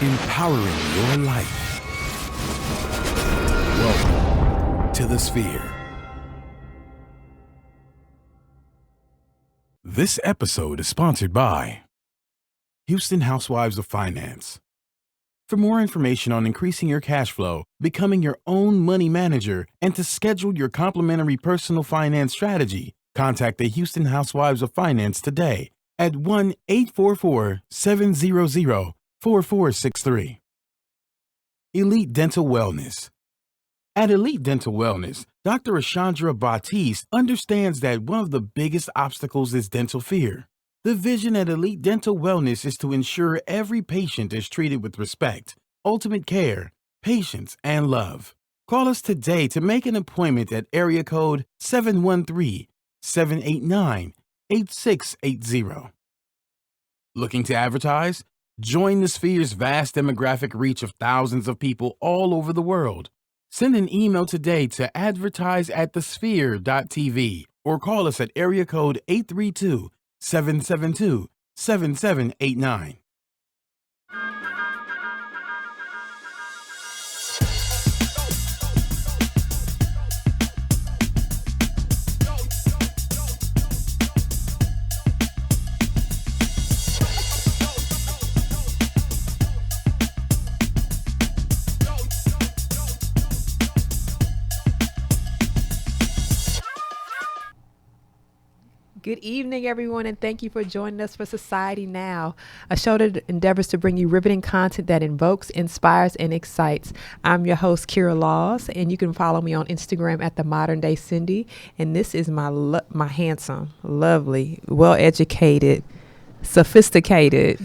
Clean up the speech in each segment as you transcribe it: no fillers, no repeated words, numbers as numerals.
empowering your life. Welcome to the Sphere. This episode is sponsored by Houston Housewives of Finance. For more information on increasing your cash flow, becoming your own money manager, and to schedule your complimentary personal finance strategy, contact the Houston Housewives of Finance today at 1-844-700-4463. Elite Dental Wellness. At Elite Dental Wellness, Dr. Ashandra Batiste understands that one of the biggest obstacles is dental fear. The vision at Elite Dental Wellness is to ensure every patient is treated with respect, ultimate care, patience, and love. Call us today to make an appointment at area code 713-789-8680. Looking to advertise? Join the Sphere's vast demographic reach of thousands of people all over the world. Send an email today to advertise@thesphere.tv or call us at area code 832-772-7789. Good evening, everyone, and thank you for joining us for Society Now, a show that endeavors to bring you riveting content that invokes, inspires, and excites. I'm your host, Kira Laws, and you can follow me on Instagram at The Modern Day Cindy. And this is my handsome, lovely, well-educated, sophisticated.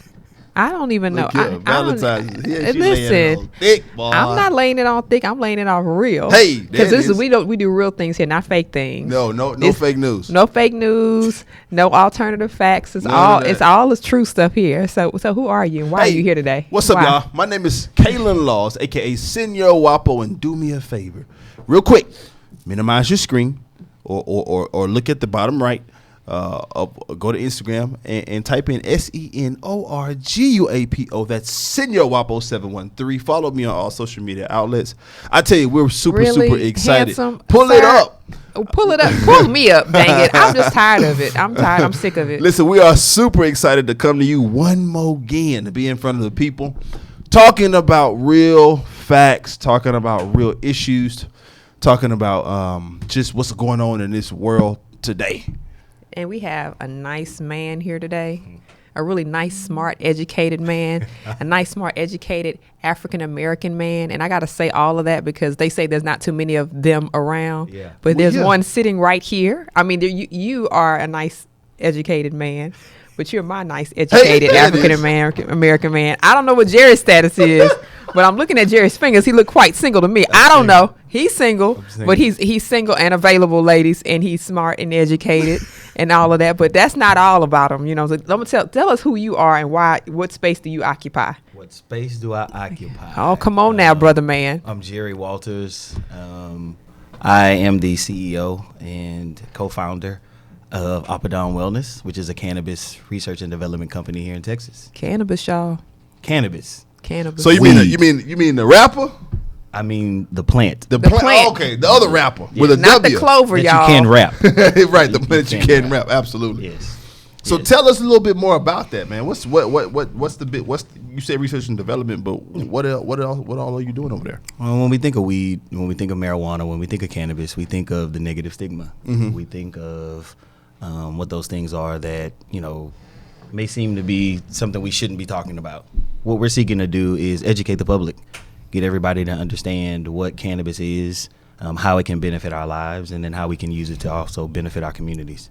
I don't even know. Valentine's. Listen, thick, boy. I'm not laying it on thick. I'm laying it on real. Hey, because we do real things here, not fake things. No fake news. No fake news. No alternative facts. It's all the true stuff here. So who are you? And why are you here today? What's up, y'all? My name is Kalen Laws, aka Senor Wapo, and do me a favor, real quick. Minimize your screen, or look at the bottom right. Go to Instagram and type in SENORGUAPO. That's Senor Wapo 713. Follow me on all social media outlets. I tell you, we're super excited. Handsome, Pull sir. it up. Pull it up. Pull me up, dang it. I'm just tired of it. I'm sick of it. Listen, we are super excited to come to you one more again, to be in front of the people, talking about real facts, talking about real issues, talking about just what's going on in this world today. And we have a nice man here today, a really nice, smart, educated man, a nice, smart, educated African-American man. And I got to say all of that because they say there's not too many of them around. Yeah. But there's one sitting right here. I mean, you are a nice, educated man, but you're my nice, educated African-American man. I don't know what Jerry's status is, but I'm looking at Jerry's fingers. He looked quite single to me. I don't know. He's single, but he's single and available, ladies, and he's smart and educated and all of that. But that's not all about him, you know. So let me tell us who you are and what space do you occupy? What space do I occupy? Oh, come on now, brother man. I'm Jerry Walters. I am the CEO and co-founder of Apadon Wellness, which is a cannabis research and development company here in Texas. Cannabis, y'all. Cannabis. So you mean the rapper? I mean the plant. The plant. Oh, okay, the other rapper with a not W. The clover, that y'all. You can rap. Right, the plant you can rap. Absolutely. Yes. So tell us a little bit more about that, man. What's the bit? You say research and development, but what all are you doing over there? Well, when we think of weed, when we think of marijuana, when we think of cannabis, we think of the negative stigma. Mm-hmm. We think of what those things are that may seem to be something we shouldn't be talking about. What we're seeking to do is educate the public, get everybody to understand what cannabis is, how it can benefit our lives, and then how we can use it to also benefit our communities.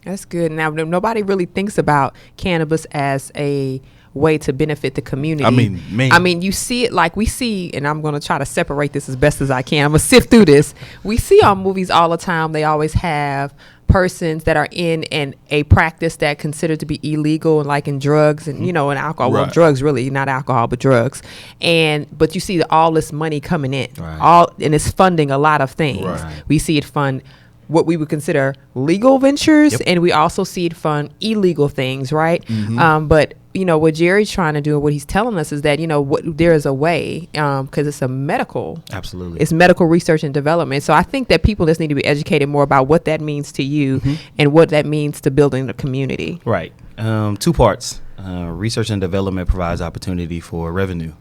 That's good. Now, nobody really thinks about cannabis as a way to benefit the community. I mean, you see it like we see, and I'm going to try to separate this as best as I can. I'm going to sift through this. We see on movies all the time, they always have persons that are in a practice that considered to be illegal, and like in drugs and and alcohol. Right. Well, drugs really, not alcohol, but drugs. But you see all this money coming in, right. And it's funding a lot of things. Right. We see it fund what we would consider legal ventures, and we also see it fund illegal things, right? Mm-hmm. But what Jerry's trying to do and what he's telling us is that, there is a way, because it's a medical. Absolutely. It's medical research and development. So I think that people just need to be educated more about what that means to you and what that means to building the community. Right. 2 parts. Research and development provides opportunity for revenue.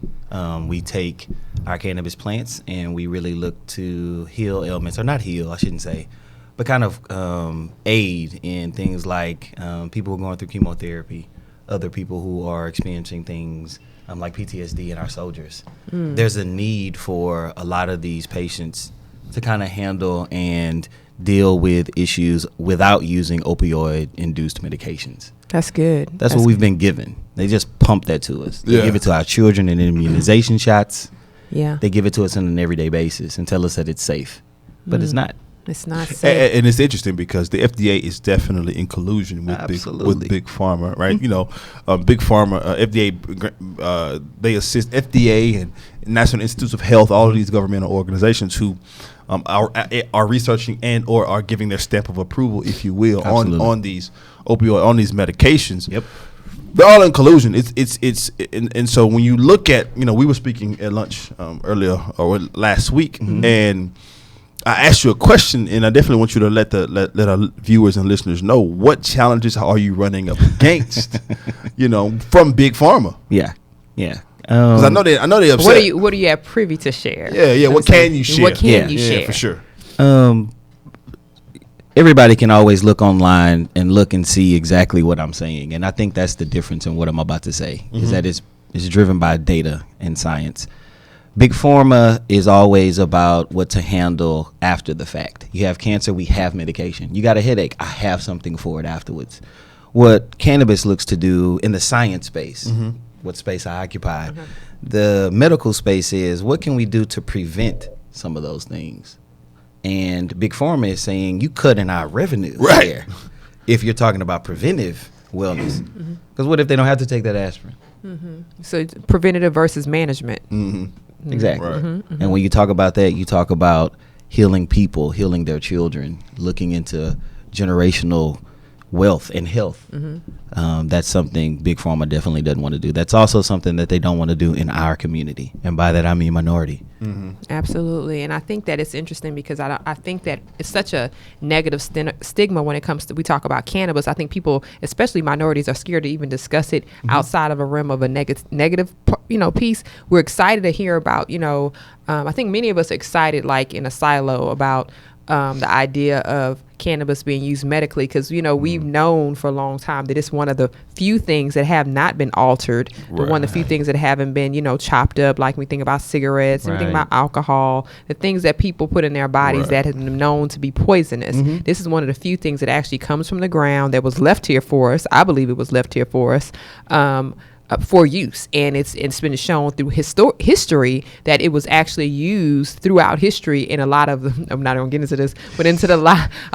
We take our cannabis plants and we really look to heal ailments, or not heal, I shouldn't say, but kind of aid in things like people who are going through chemotherapy, other people who are experiencing things like PTSD in our soldiers. There's a need for a lot of these patients to kind of handle and deal with issues without using opioid-induced medications. That's good. That's what we've been given. They just pump that to us. They give it to our children in immunization shots. Yeah. They give it to us on an everyday basis and tell us that it's safe. But it's not. It's not safe. And it's interesting because the FDA is definitely in collusion with big pharma, right? Big pharma, FDA, they assist FDA and National Institutes of Health, all of these governmental organizations who are researching and or are giving their stamp of approval, if you will, on these opioid, on these medications. Yep. They're all in collusion. And so when you look at, we were speaking at lunch earlier or last week, and I asked you a question, and I definitely want you to let our viewers and listeners know what challenges are you running up against, from big pharma. Yeah. Because I know they upset. What are you at privy to share? Yeah. What can you share? What can you share? For sure. Everybody can always look online and look and see exactly what I'm saying, and I think that's the difference in what I'm about to say is that it's driven by data and science. Big pharma is always about what to handle after the fact. You have cancer, we have medication. You got a headache, I have something for it afterwards. What cannabis looks to do in the science space, what space I occupy, the medical space is what can we do to prevent some of those things? And Big Pharma is saying you cut in our revenue there if you're talking about preventive wellness. Because what if they don't have to take that aspirin? So it's preventative versus management. Exactly. Right. And when you talk about that, you talk about healing people, healing their children, looking into generational wealth and health. That's something Big Pharma definitely doesn't want to do. That's also something that they don't want to do in our community. And by that, I mean minority. Absolutely. And I think that it's interesting because I think that it's such a negative stigma when it comes to, we talk about cannabis. I think people, especially minorities, are scared to even discuss it outside of a realm of a negative piece. We're excited to hear about, I think many of us are excited, like in a silo, about the idea of cannabis being used medically because, we've known for a long time that it's one of the few things that have not been altered, but one of the few things that haven't been, chopped up, like we think about cigarettes, we think about alcohol, the things that people put in their bodies that have been known to be poisonous. This is one of the few things that actually comes from the ground that was left here for us. I believe it was left here for us. For use, and it's been shown through history that it was actually used throughout history in a lot of I'm not going to get into this, but into a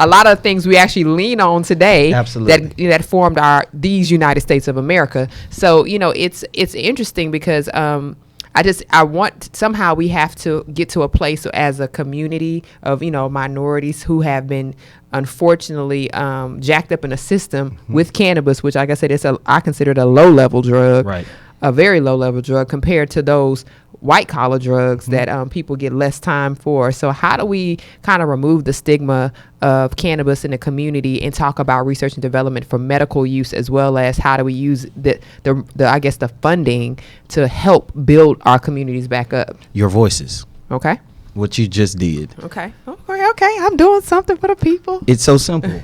lot of things we actually lean on today. Absolutely. that formed these United States of America. So it's interesting because I want, somehow we have to get to a place as a community of minorities who have been unfortunately jacked up in a system with cannabis, which, like I said, I consider it a low-level drug, a very low-level drug compared to those white-collar drugs that people get less time for. So how do we kind of remove the stigma of cannabis in the community and talk about research and development for medical use, as well as how do we use the funding to help build our communities back up? Your voices. Okay. What you just did. Okay. I'm doing something for the people. It's so simple.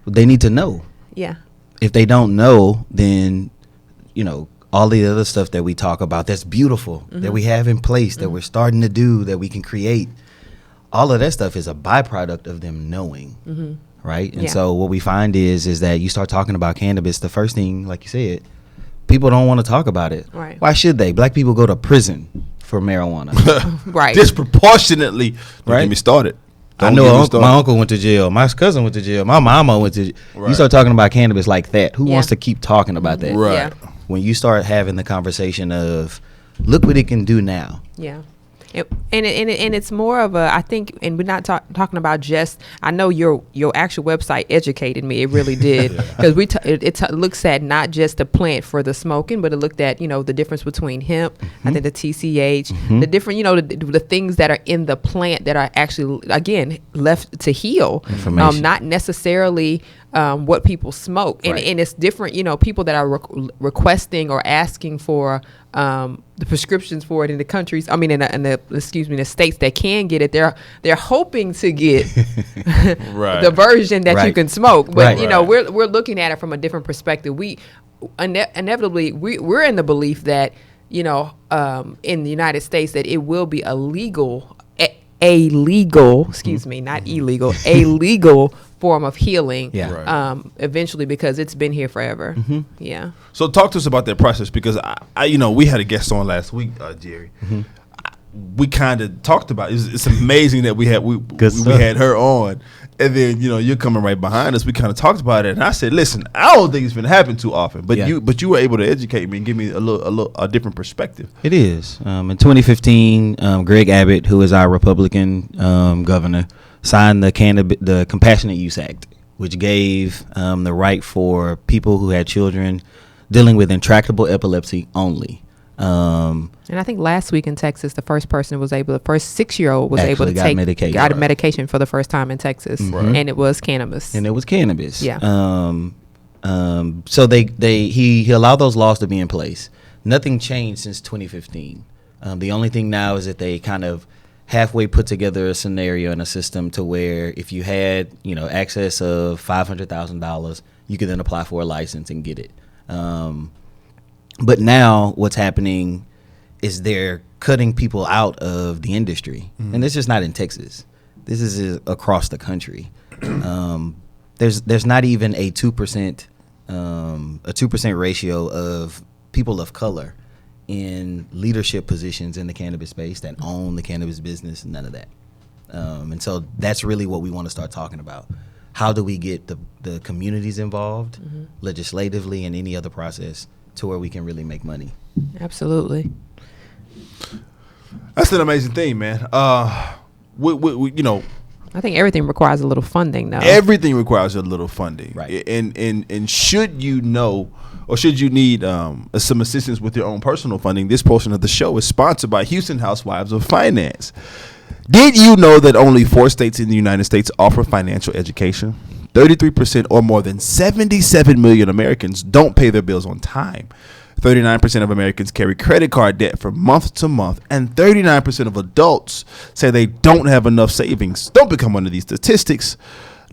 They need to know. Yeah. If they don't know, then, all the other stuff that we talk about that's beautiful, that we have in place, that we're starting to do, that we can create, all of that stuff is a byproduct of them knowing, right? And so what we find is that you start talking about cannabis, the first thing, like you said, people don't want to talk about it. Right. Why should they? Black people go to prison for marijuana. Right. Disproportionately. Don't get me started. I know my uncle went to jail. My cousin went to jail. My mama went to jail. You start talking about cannabis like that. Who wants to keep talking about that? Right. Yeah. When you start having the conversation of, look what it can do now. Yeah. And it's more of a, I think, and we're not talking about just, I know your actual website educated me. It really did. Because it looks at not just the plant for the smoking, but it looked at, the difference between hemp, I think the TCH, the different, the things that are in the plant that are actually, again, left to heal. Not necessarily what people smoke. And it's different, people that are requesting or asking for the prescriptions for it in the countries, in the states that can get it, they're hoping to get the version that you can smoke. But we're looking at it from a different perspective. We inevitably we're in the belief that in the United States that it will be a legal, not illegal, a legal form of healing eventually, because it's been here forever. Yeah. So talk to us about that process, because I we had a guest on last week, Jerry. We kind of talked about it's amazing that we had her on, and then you're coming right behind us. We kind of talked about it, and I said, listen, I don't think it's been happening too often, but you were able to educate me and give me a different perspective. It is. In 2015, Greg Abbott, who is our Republican governor, signed the Compassionate Use Act, which gave the right for people who had children dealing with intractable epilepsy only. And I think last week in Texas, the first 6-year-old was able to take medication for the first time in Texas, and it was cannabis. Yeah. So he allowed those laws to be in place. Nothing changed since 2015. The only thing now is that they kind of halfway put together a scenario and a system to where if you had access of $500,000, you could then apply for a license and get it. But now what's happening is they're cutting people out of the industry. And this is not in Texas. This is across the country. There's not even a 2% ratio of people of color in leadership positions in the cannabis space that own the cannabis business, none of that. And so that's really what we want to start talking about. How do we get the communities involved legislatively and any other process to where we can really make money? Absolutely. That's an amazing thing, man. We I think everything requires a little funding, though. Everything requires a little funding, right? And should you need some assistance with your own personal funding, this portion of the show is sponsored by Houston Housewives of Finance. Did you know that only 4 states in the United States offer financial education? 33% or more than 77 million Americans don't pay their bills on time. 39% of Americans carry credit card debt from month to month, and 39% of adults say they don't have enough savings. Don't become one of these statistics.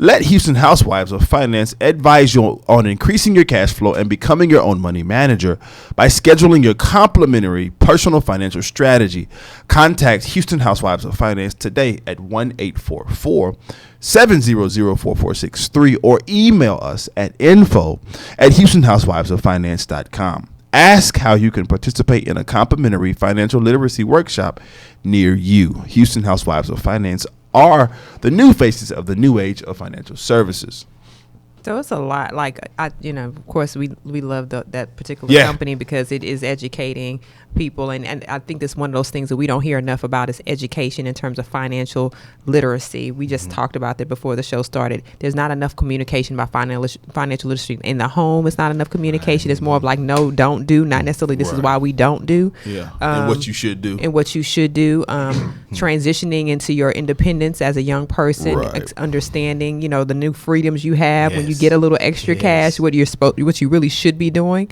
Let Houston Housewives of Finance advise you on increasing your cash flow and becoming your own money manager by scheduling your complimentary personal financial strategy. Contact Houston Housewives of Finance today at 1-844-700-4463 or email us at info@houstonhousewivesoffinance.com. Ask how you can participate in a complimentary financial literacy workshop near you. Houston Housewives of Finance are the new faces of the new age of financial services. So it's a lot. Like, of course, we love that particular company because it is educating people. And I think that's one of those things that we don't hear enough about is education in terms of financial literacy. We just talked about that before the show started. There's not enough communication about financial literacy in the home. It's not enough communication. It's more of like, no, don't do, not necessarily this is why we don't do. Yeah. And what you should do. Transitioning into your independence as a young person, understanding, the new freedoms you have when you get a little extra cash, what you really should be doing.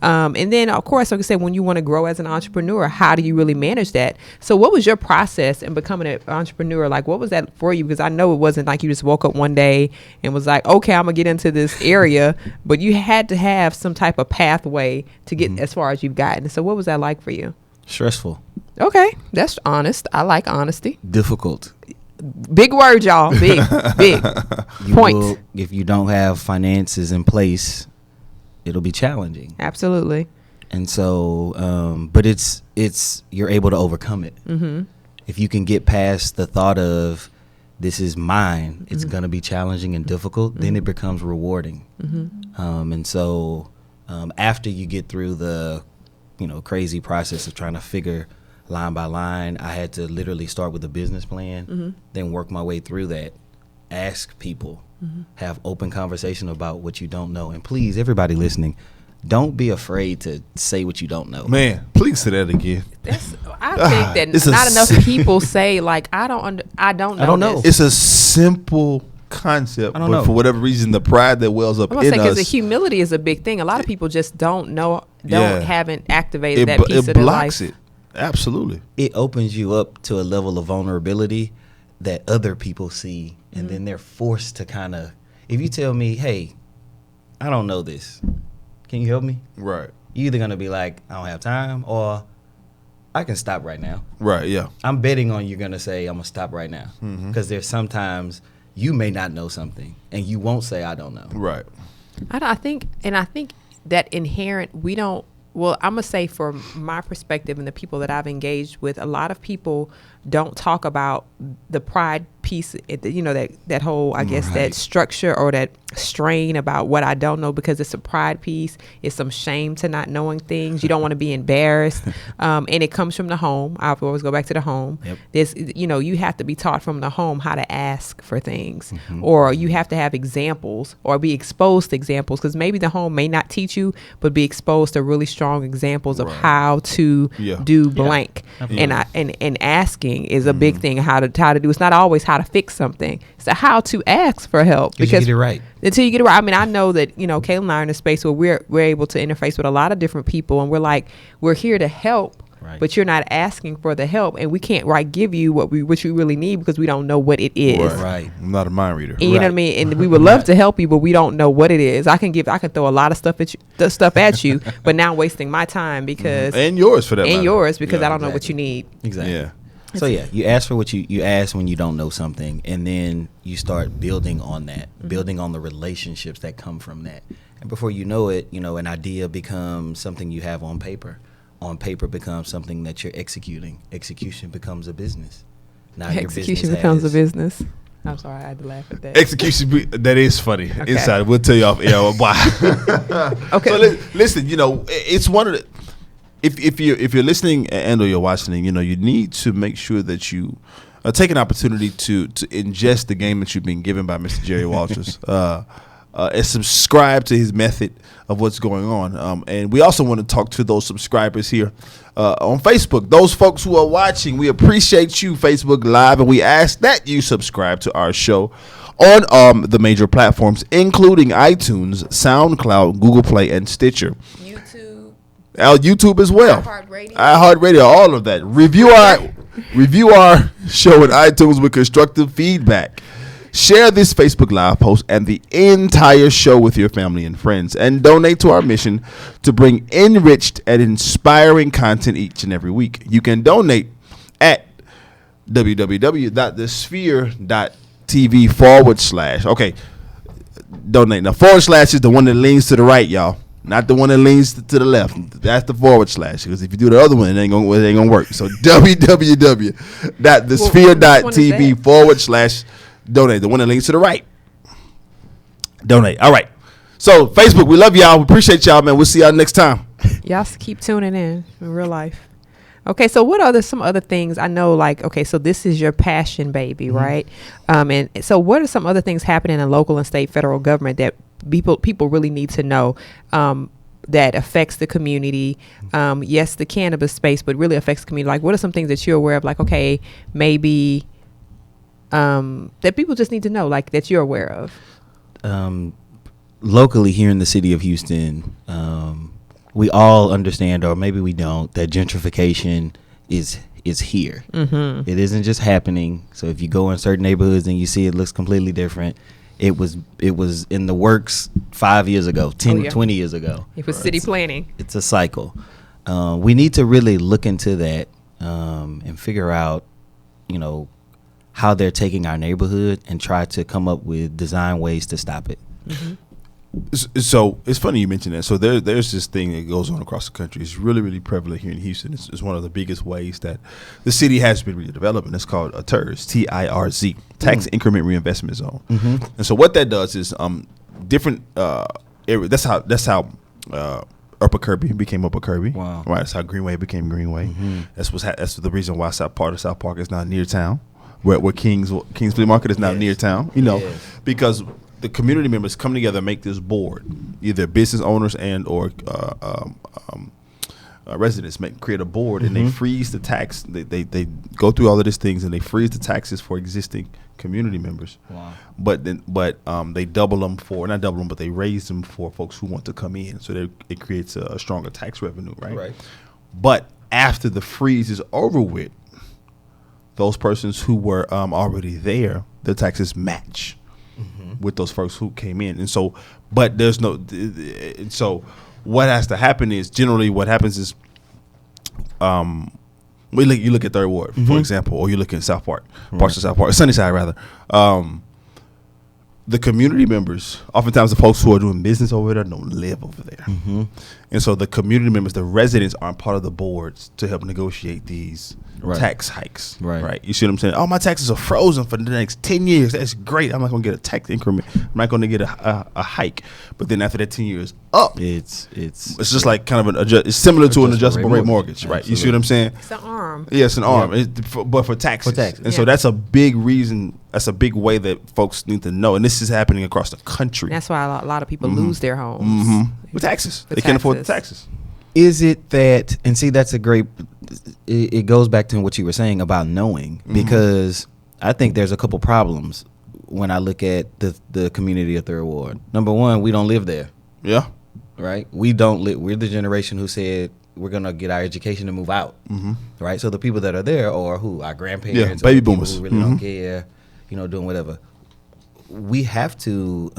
And then, of course, like I said, when you want to grow as an entrepreneur, how do you really manage that? So what was your process in becoming an entrepreneur? Like, what was that for you? Because I know it wasn't like you just woke up one day and was like, okay, I'm going to get into this area. But you had to have some type of pathway to get as far as you've gotten. So what was that like for you? Stressful. Okay. That's honest. I like honesty. Difficult. Big word, y'all. Big point. If you don't have finances in place, it'll be challenging. Absolutely. And so, but it's you're able to overcome it. If you can get past the thought of this is mine, it's going to be challenging and difficult, then it becomes rewarding. And so after you get through the crazy process of trying to figure line by line. I had to literally start with a business plan, then work my way through that, ask people, have open conversation about what you don't know. And please, everybody listening, don't be afraid to say what you don't know. Man, please say that again. I think that not enough people say, like, I don't know. It's a simple concept, I don't but know. for whatever reason, the pride that wells up I'm gonna in say, us. because the humility is a big thing. A lot of people just don't know, haven't activated that piece it of their blocks life. it. Absolutely. It opens you up to a level of vulnerability that other people see, and then they're forced to kind of, if you tell me, hey, I don't know this, can you help me? Right. You're either going to be like, I don't have time, or I can stop right now. Right. Yeah. I'm betting on you're going to say, I'm going to stop right now. Because there's sometimes you may not know something, and you won't say, I don't know. Right. I think that inherent, we don't, well, I'm going to say from my perspective and the people that I've engaged with, a lot of people don't talk about the pride piece, that whole, I guess, that structure or that strain about what I don't know, because it's a pride piece. It's some shame to not knowing things. You don't want to be embarrassed. And it comes from the home. I always go back to the home. Yep. There's, you have to be taught from the home how to ask for things, or you have to have examples or be exposed to examples, because maybe the home may not teach you, but be exposed to really strong examples of how to do blank. And asking is a big thing. How to do. It's not always how to fix something. It's how to ask for help, Because you get it right. Until you get it right. I mean, I know that, Kayla and I are in a space where we're able to interface with a lot of different people, and we're here to help, but you're not asking for the help, and we can't give you what you really need, because we don't know what it is. Right. I'm not a mind reader. And you know what I mean? And we would love to help you, but we don't know what it is. I can throw a lot of stuff at you, but now I'm wasting my time because and yours for that matter. Because I don't know what you need. Exactly. Yeah. So you ask for what you ask when you don't know something, and then you start building on that, building on the relationships that come from that. And before you know it, an idea becomes something you have on paper. On paper becomes something that you're executing. Execution becomes a business. Now Execution becomes a business. I'm sorry, I had to laugh at that. Execution, that is funny. Okay. Inside, we'll tell you off air why. Okay. So listen, it's one of the. If you're listening and or you're watching, you need to make sure that you take an opportunity to ingest the game that you've been given by Mr. Jerry Walters, and subscribe to his method of what's going on. And we also want to talk to those subscribers here on Facebook. Those folks who are watching, we appreciate you, Facebook Live, and we ask that you subscribe to our show on the major platforms, including iTunes, SoundCloud, Google Play, and Stitcher. YouTube as well. iHeartRadio, all of that. Review our show at iTunes with constructive feedback. Share this Facebook Live post and the entire show with your family and friends, and donate to our mission to bring enriched and inspiring content each and every week. You can donate at www.thesphere.tv/. Okay, donate. Now, / is the one that leans to the right, y'all. Not the one that leans to the left. That's the / because if you do the other one, it ain't gonna work. So www.thesphere.tv / donate. The one that leans to the right. Donate. All right. So Facebook, we love y'all. We appreciate y'all, man. We'll see y'all next time. Y'all keep tuning in real life. Okay, so what are some other things I know? So this is your passion, baby, right? And so what are some other things happening in local and state, federal government that people really need to know that affects the community? Yes, the cannabis space, but really affects the community. Like, what are some things that you're aware of? Like, okay, maybe that people just need to know, like, that you're aware of. Locally here in the city of Houston, we all understand, or maybe we don't, that gentrification is here. It isn't just happening. So if you go in certain neighborhoods and you see it looks completely different, it was in the works 5 years ago, 20 years ago. It was city planning. It's a cycle. We need to really look into that and figure out, how they're taking our neighborhood and try to come up with design ways to stop it. So it's funny you mentioned that. So there's this thing that goes on across the country. It's really, really prevalent here in Houston. It's one of the biggest ways that the city has been redeveloped, and it's called a TIRZ, TIRZ, Tax Increment Reinvestment Zone. And so what that does is different areas. That's how Upper Kirby became Upper Kirby. Wow. Right. That's how Greenway became Greenway. That's the reason why part of South Park is now near town, where King's Flea Market is now near town. Because the community members come together and make this board. Either business owners and or residents create a board, and they freeze the tax. They go through all of these things, and they freeze the taxes for existing community members. Wow. But they double them not double them, but they raise them for folks who want to come in. So it creates a stronger tax revenue, right? Right. But after the freeze is over with, those persons who were already there, their taxes match with those folks who came in. And so, but there's no. So what has to happen is generally what happens is, you look at Third Ward, for example, or you look at South Park, parts of South Park, Sunnyside rather. The community members, oftentimes the folks who are doing business over there don't live over there. And so the community members, the residents, aren't part of the boards to help negotiate these tax hikes. Right. You see what I'm saying? Oh, my taxes are frozen for the next 10 years. That's great. I'm not going to get a tax increment. I'm not going to get a hike. But then after that 10 years up, it's just like kind of it's similar to an adjustable rate mortgage, right? Absolutely. You see what I'm saying? It's an arm. Yeah, it's an arm, but for taxes. And so that's a big reason. That's a big way that folks need to know, and this is happening across the country. That's why a lot of people lose their homes With taxes. They can't afford the taxes. Is it that, and see, that's a great, it goes back to what you were saying about knowing, because I think there's a couple problems when I look at the community of Third Ward. Number one, we don't live there. Yeah. Right? We don't live, we're the generation who said we're going to get our education and move out. Right? So the people that are there are who? Our grandparents. Baby or people boomers. who really don't care, doing whatever. We have to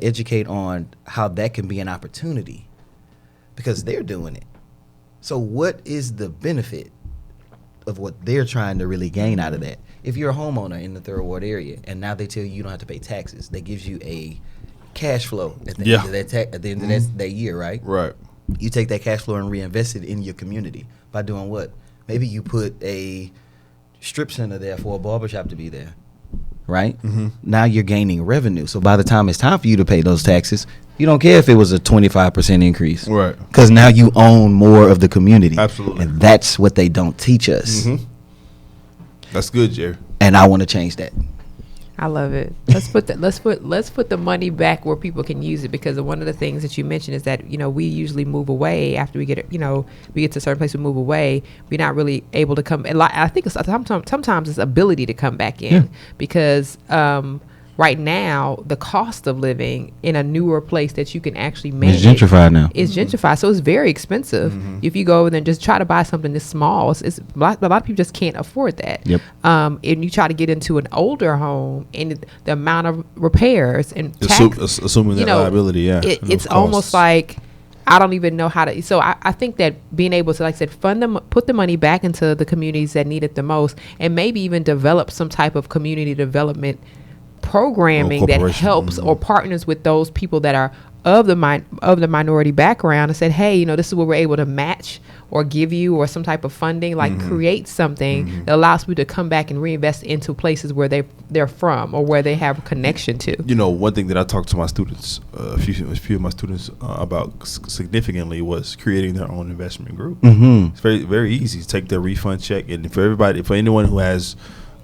educate on how that can be an opportunity, because they're doing it. So what is the benefit of what they're trying to really gain out of that? If you're a homeowner in the Third Ward area and now they tell you don't have to pay taxes, that gives you a cash flow at the end of that year, right? Right. You take that cash flow and reinvest it in your community by doing what? Maybe you put a strip center there for a barbershop to be there. Right? Now you're gaining revenue. So by the time it's time for you to pay those taxes, you don't care if it was a 25% increase. Right. Because now you own more of the community. Absolutely. And that's what they don't teach us. That's good, Jerry. And I want to change that. I love it. Let's put the money back where people can use it, because one of the things that you mentioned is that we usually move away after we get we get to a certain place, we move away. We're not really able to come. I think sometimes it's ability to come back in because right now the cost of living in a newer place that you can actually manage It's gentrified now. It's gentrified, so it's very expensive. If you go over there and just try to buy something this small, it's a lot of people just can't afford that. Yep. And you try to get into an older home, and the amount of repairs and tax, assuming that liability, it's almost like I don't even know how to. So I think that being able to, like I said, put the money back into the communities that need it the most, and maybe even develop some type of community development programming that helps or partners with those people that are of the minority background, and said, hey, this is what we're able to match or give you, or some type of funding, like create something that allows people to come back and reinvest into places where they're from or where they have a connection to. One thing that I talked to my students, a few of my students about significantly, was creating their own investment group. It's very, very easy. Take their refund check, and for anyone who has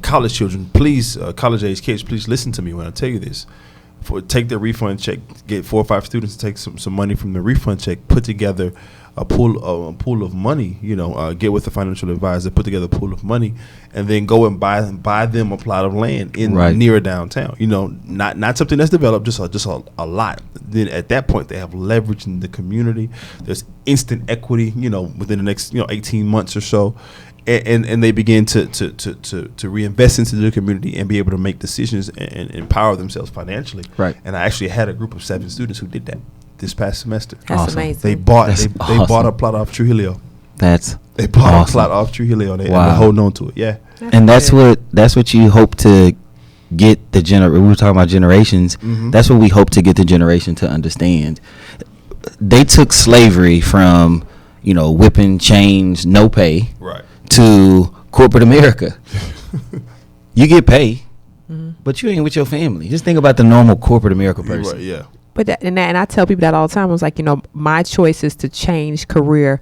college children, please, college age kids, please listen to me when I tell you this. Take their refund check, get 4 or 5 students to take some money from the refund check, put together a pool of money, get with a financial advisor, put together a pool of money, and then go and buy them a plot of land near downtown. Not something that's developed, just a lot. Then at that point, they have leverage in the community. There's instant equity, within the next 18 months or so. And they begin to reinvest into the community and be able to make decisions and empower themselves financially. Right. And I actually had a group of 7 students who did that this past semester. That's amazing. They bought a plot off Trujillo. They bought a plot off Trujillo. And they're holding on to it. Yeah. That's what you hope to get the we were talking about generations. That's what we hope to get the generation to understand. They took slavery from whipping chains, no pay. Right. To corporate America. You get paid, but you ain't with your family. Just think about the normal corporate America person. Right, yeah. But and I tell people that all the time. I was like, my choice is to change career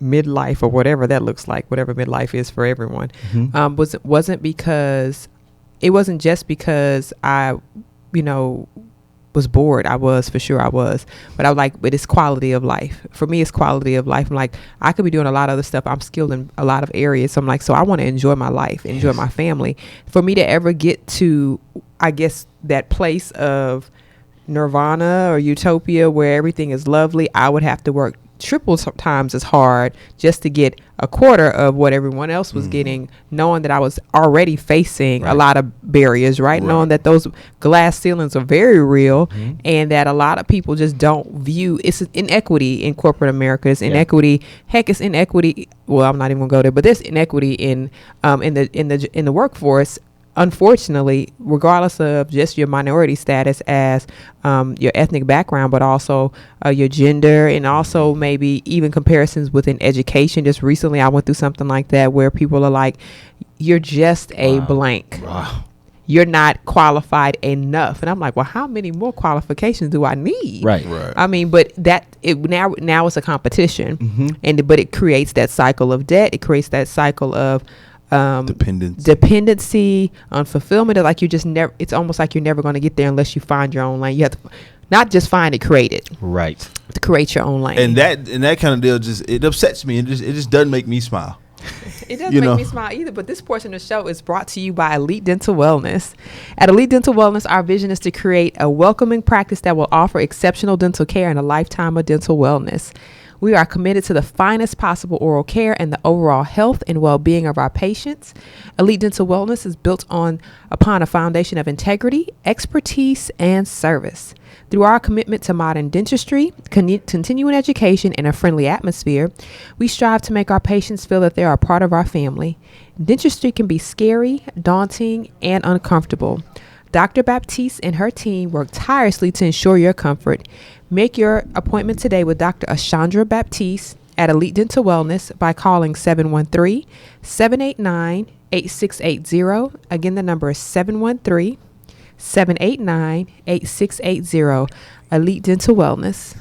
midlife or whatever that looks like, whatever midlife is for everyone. Wasn't because it wasn't just because I, was bored. I was, for sure I was, but I was like, but it's quality of life. For me, it's quality of life. I'm like, I could be doing a lot of other stuff. I'm skilled in a lot of areas. So I'm like, so I want to enjoy my life, enjoy my family. For me to ever get to, I guess, that place of nirvana or utopia where everything is lovely, I would have to work triple times as hard just to get a quarter of what everyone else was getting, knowing that I was already facing a lot of barriers, right? Knowing that those glass ceilings are very real, and that a lot of people just don't view it's inequity in corporate America. It's inequity. Heck, it's inequity. Well, I'm not even gonna go there, but there's inequity in the workforce. Unfortunately, regardless of just your minority status as your ethnic background, but also your gender, and also maybe even comparisons within education. Just recently, I went through something like that where people are like, you're just a blank. Wow. You're not qualified enough. And I'm like, well, how many more qualifications do I need? Right. I mean, but now it's a competition, but it creates that cycle of debt. It creates that cycle of dependency on fulfillment. Like you just never, it's almost like you're never going to get there unless you find your own lane. You have to not just find it, create it. Right. To create your own lane. And that kind of deal it upsets me. It just doesn't make me smile. It doesn't make me smile either, but this portion of the show is brought to you by Elite Dental Wellness. At Elite Dental Wellness, our vision is to create a welcoming practice that will offer exceptional dental care and a lifetime of dental wellness. We are committed to the finest possible oral care and the overall health and well-being of our patients. Elite Dental Wellness is built upon a foundation of integrity, expertise, and service. Through our commitment to modern dentistry, continuing education, and a friendly atmosphere, we strive to make our patients feel that they are a part of our family. Dentistry can be scary, daunting, and uncomfortable. Dr. Baptiste and her team work tirelessly to ensure your comfort. Make your appointment today with Dr. Ashandra Baptiste at Elite Dental Wellness by calling 713-789-8680. Again, the number is 713-789-8680. Elite Dental Wellness.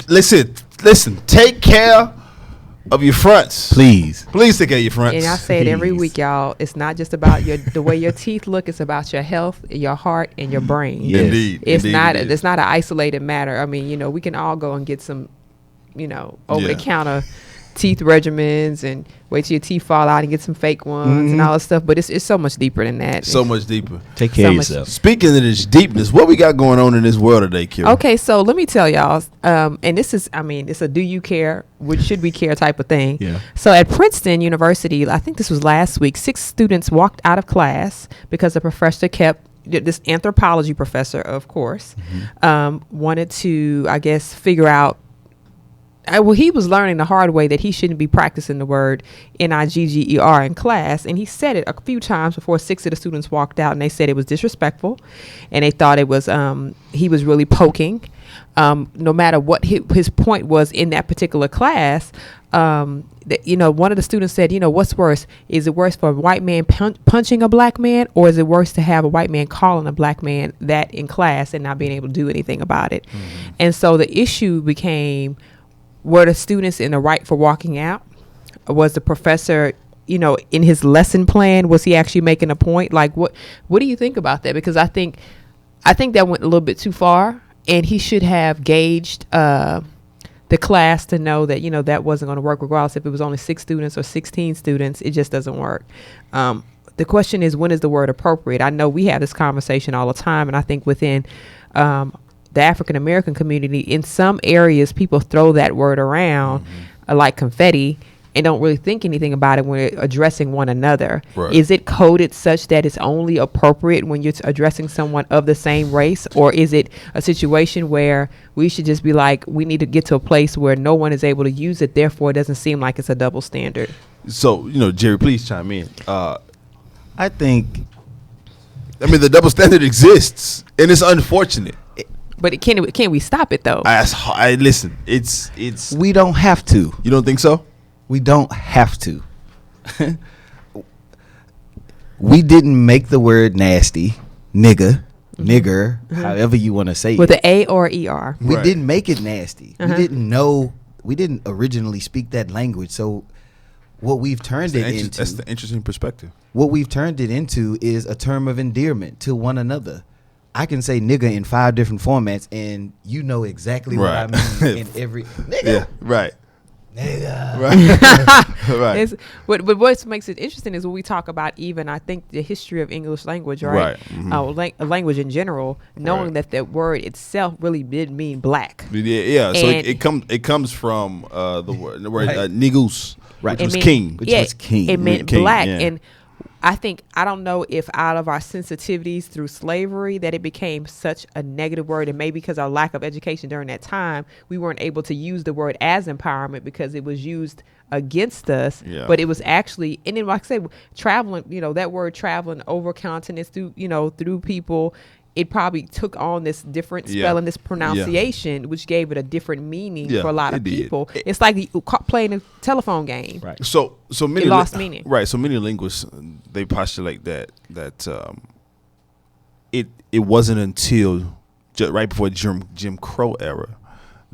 Listen, take care of your fronts. Please take care of your fronts. And I say it every week, y'all. It's not just about the way your teeth look. It's about your health, your heart, and your brain. Yes. Indeed. It's not an isolated matter. I mean, we can all go and get some, over the counter teeth regimens and wait till your teeth fall out and get some fake ones and all that stuff. But it's so much deeper than that. So much deeper. take care of yourself. Speaking of this deepness, what we got going on in this world today, Kira? Okay, so let me tell y'all, and this is, it's a do you care, should we care type of thing. Yeah. So at Princeton University, I think this was last week, 6 students walked out of class because the professor this anthropology professor, of course, wanted to, I guess, figure out, he was learning the hard way that he shouldn't be practicing the word Nigger in class. And he said it a few times before 6 of the students walked out, and they said it was disrespectful. And they thought it was, he was really poking. No matter what his point was in that particular class, one of the students said, what's worse? Is it worse for a white man punching a black man, or is it worse to have a white man calling a black man that in class and not being able to do anything about it? And so the issue became, were the students in the right for walking out? Was the professor, in his lesson plan, was he actually making a point? Like, what do you think about that? Because I think that went a little bit too far, and he should have gauged the class to know that, that wasn't going to work, regardless if it was only 6 students or 16 students. It just doesn't work. The question is, when is the word appropriate? I know we have this conversation all the time, and I think within the African American community, in some areas, people throw that word around like confetti and don't really think anything about it when they're addressing one another. Right. Is it coded such that it's only appropriate when you're addressing someone of the same race? Or is it a situation where we should just be like, we need to get to a place where no one is able to use it, therefore it doesn't seem like it's a double standard? So, Jerry, please chime in. I think, the double standard exists, and it's unfortunate. But can we stop it though? Listen, it's. we don't have to. You don't think so? We don't have to. We didn't make the word nasty, nigga. nigger, however you want to say With it. the A or ER. We Right. didn't make it nasty. We didn't know. We didn't originally speak that language. So what we've turned it into. That's the interesting perspective. What we've turned it into is a term of endearment to one another. I can say nigga in 5 different formats, and you know exactly what I mean in every nigga. Yeah, right. Nigga. Right. It's, but what makes it interesting is when we talk about even, I think, the history of English language, right? Right. Mhm. Language in general, knowing Right. that word itself really did mean black. Yeah. So And- it comes from the word Right. nigus, Right. which was It mean- king. Which was king. It meant King, black. yeah. And I don't know if out of our sensitivities through slavery that it became such a negative word, and maybe because our lack of education during that time, we weren't able to use the word as empowerment because it was used against us. Yeah. But it was actually, and then like I said, traveling, that word traveling over continents through, through people, it probably took on this different Yeah. spelling, this pronunciation, which gave it a different meaning Yeah, for a lot it of did. people. It's like playing a telephone game. Right. So many lost meaning. Right. So many linguists they postulate that it wasn't until right before Jim Crow era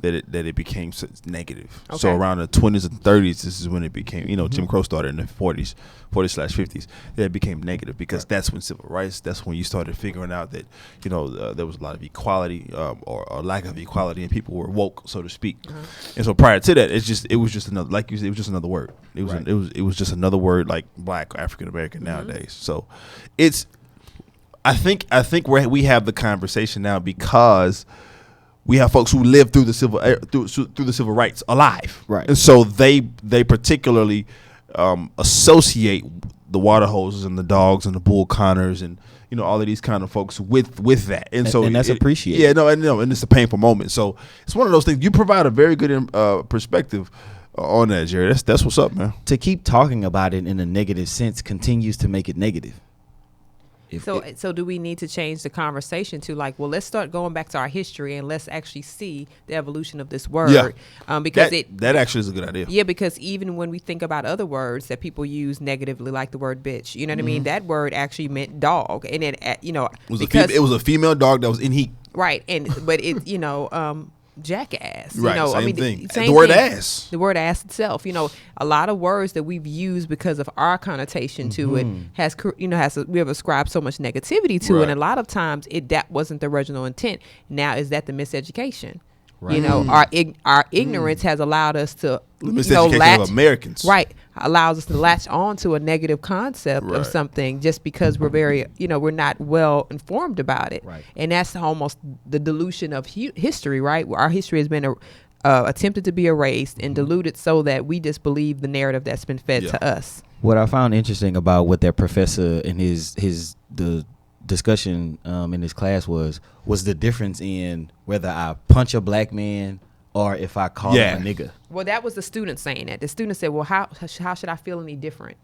that it became such negative. So Okay. around the 20s and 30s, this is when it became, Jim Crow started in the 40s/50s. That it became negative because that's when civil rights. That's when you started figuring out that there was a lot of equality or lack of equality, and people were woke, so to speak. And so prior to that, it was just another, like you said, it was just another word. It was Right. it was just another word like black or African American nowadays. So it's I think we have the conversation now because we have folks who lived through the civil rights alive, Right. And so they particularly associate the water hoses and the dogs and the Bull Connors and all of these kind of folks with that, and so that's appreciated. Yeah, and it's a painful moment. So it's one of those things. You provide a very good perspective on that, Jerry. That's what's up, man. To keep talking about it in a negative sense continues to make it negative. So do we need to change the conversation to let's start going back to our history and let's actually see the evolution of this word. Yeah. Because that actually is a good idea. Yeah, because even when we think about other words that people use negatively, like the word bitch, you know what I mean? That word actually meant dog. And it, It was a female dog that was in heat. right. But it, jackass. Right, same I mean, thing. same The word thing. ass. The word ass itself. A lot of words that we've used because of our connotation to it we have ascribed so much negativity to it. Right. And a lot of times that wasn't the original intent. Now, is that the miseducation? Right. Our ignorance has allowed us to Miseducation latch of Americans. right, allows us to latch on to a negative concept Right. of something just because we're very we're not well informed about it. Right. And that's almost the dilution of history, right? Where our history has been attempted to be erased and diluted so that we just believe the narrative that's been fed Yeah. to us. What I found interesting about what that professor in the discussion in his class was the difference in whether I punch a black man or if I call him a nigga. Well, that was the student saying that. The student said, well, how should I feel any different?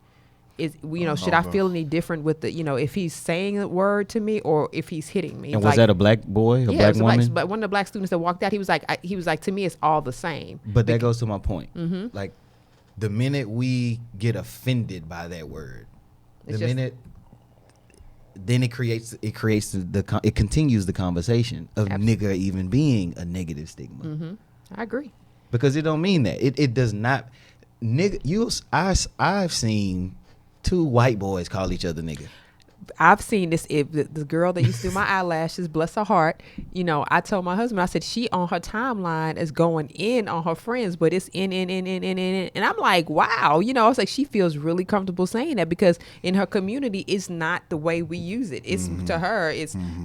Should I feel any different with if he's saying a word to me or if he's hitting me? And was that a black boy, a black it was woman? but one of the black students that walked out, he was like, to me, it's all the same. But that goes to my point. Like the minute we get offended by that word, then it continues the conversation of Absolutely. nigga even being a negative stigma. I agree. Because it don't mean that. It does not. Nigga, I've seen 2 white boys call each other nigga. I've seen this. If the girl that used to do my eyelashes, bless her heart, I told my husband, I said, she on her timeline is going in on her friends, but it's in. And I'm like, wow, I was like, she feels really comfortable saying that because in her community, it's not the way we use it. It's to her,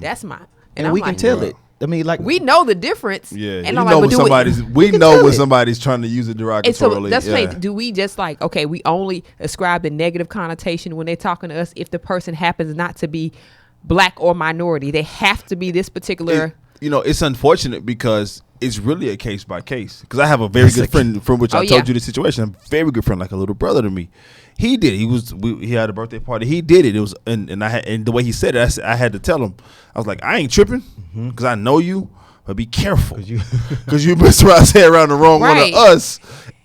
that's my. And I'm we can like, tell it. I mean, like we know the difference. Yeah, and you I'm know like, we know tell when it. somebody's trying to use it derogatorily. And so that's yeah. do we just okay, we only ascribe the negative connotation when they're talking to us if the person happens not to be black or minority. They have to be this particular. It's unfortunate because it's really a case by case. Because I have a very good friend from which I told you the situation. A very good friend, like a little brother to me. He did it. He had a birthday party. He did it. It was and the way he said it, I had to tell him. I was like, I ain't tripping because I know you. But be careful, because you mess around, say around the wrong one of Right. us,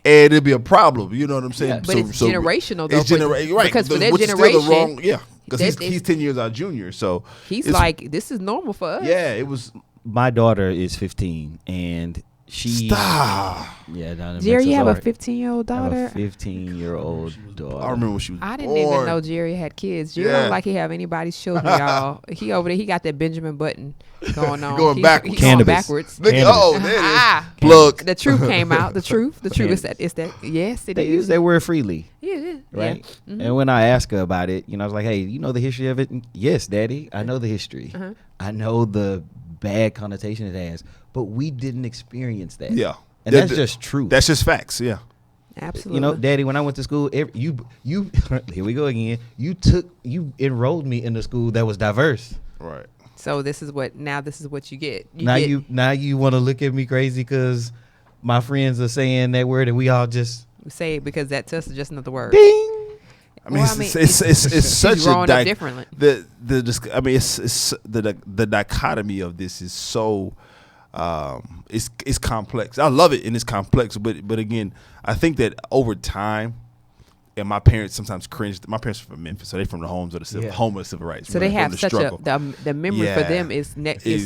and it'd be a problem. You know what I'm saying? Yeah, but it's generational, though. It's right? Because for their which is generation, still the wrong, yeah. Because that he's 10 years our junior, so he's like, this is normal for us. yeah, it was. My daughter is 15, and she. Stop. Yeah, Jerry, you have a 15-year-old I have daughter. a 15-year-old daughter. I remember when she was I born. didn't even know Jerry had kids. Jerry Yeah. don't like he have anybody's children, y'all. He over there, he got that Benjamin Button going on. Going backwards. He going Cannabis. backwards. Look, Cannabis. oh, there it is. Ah, Plug. the truth came out. The truth. Cannabis. Is that. Yes, it They is. use that word freely. Yeah, it is. Right. Yeah. Mhm. And when I asked her about it, I was like, hey, you know the history of it? Yes, Daddy, I know the history. Uh-huh. I know the bad connotation it has, but we didn't experience that. Yeah. And that's just true. That's just facts. Yeah. Absolutely. Daddy, when I went to school, you here we go again. You enrolled me in a school that was diverse. Right. So this is what you get. Now you want to look at me crazy because my friends are saying that word and we all just say it because that to us is just another word. ding. I mean, Well, it's such a differently. the dichotomy of this is so it's complex. I love it and it's complex, but again, I think that over time, and my parents sometimes cringed. My parents are from Memphis, so they're from the homes of the home of civil rights. So they have the such struggle. the memory for them is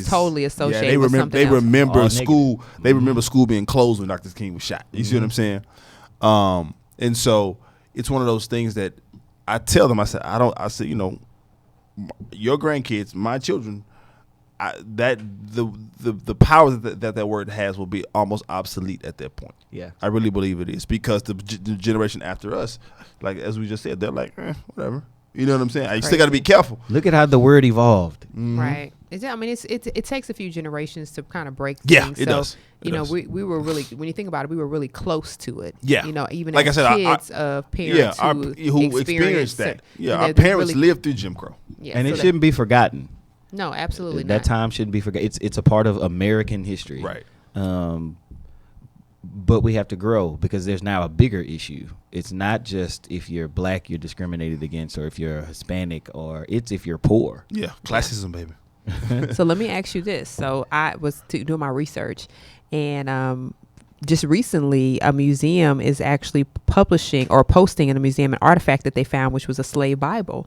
totally associated they with remember, something they else. remember All school. They remember school being closed when Dr. King was shot. You see what I'm saying? And so it's one of those things that I tell them. I said, your grandkids, my children, the power that word has will be almost obsolete at that point. Yeah. I really believe it is, because the generation after us, like as we just said, they're like, whatever. You know what I'm saying? You still got to be careful. Look at how the word evolved. Right. It takes a few generations to kind of break things. Yeah, it does. We were really, when you think about it, we were really close to it. Yeah. Even like as I said, kids of parents who experienced that. Yeah, our they parents really- lived through Jim Crow. Yeah, And so it shouldn't be forgotten. No, absolutely That not. time shouldn't be forgotten. It's a part of American history. Right. But we have to grow because there's now a bigger issue. It's not just if you're black you're discriminated against, or if you're Hispanic, or it's if you're poor. Yeah, classism, baby. So let me ask you this. So I was doing my research, and just recently a museum is actually publishing or posting in a museum an artifact that they found, which was a slave Bible.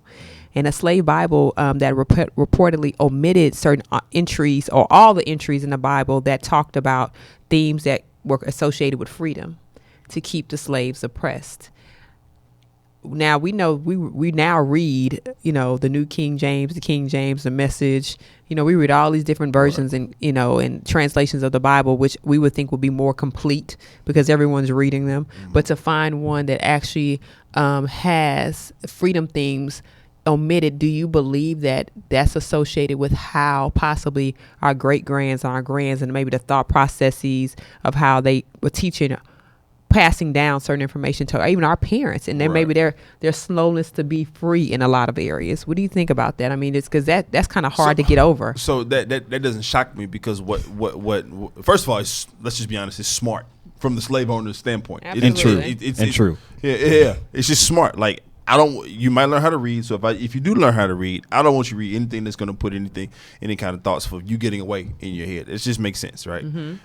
And a slave Bible that reportedly omitted certain entries, or all the entries in the Bible that talked about themes that were associated with freedom, to keep the slaves oppressed. Now we know we now read, the New King James, the King James, the Message. We read all these different versions and and translations of the Bible, which we would think would be more complete because everyone's reading them. Mm-hmm. But to find one that actually has freedom themes omitted, do you believe that that's associated with how possibly our great-grands and our grands, and maybe the thought processes of how they were passing down certain information to even our parents, and then maybe their slowness to be free in a lot of areas? What do you think about that? I mean, it's because that's kind of hard to get over. So that doesn't shock me, because what first of all, let's just be honest, it's smart from the slave owner's standpoint. Absolutely. It's true. Yeah, it's just smart. Like, you might learn how to read. So if you do learn how to read, I don't want you to read anything that's going to put any kind of thoughts for you getting away in your head. It just makes sense, right? Mm-hmm.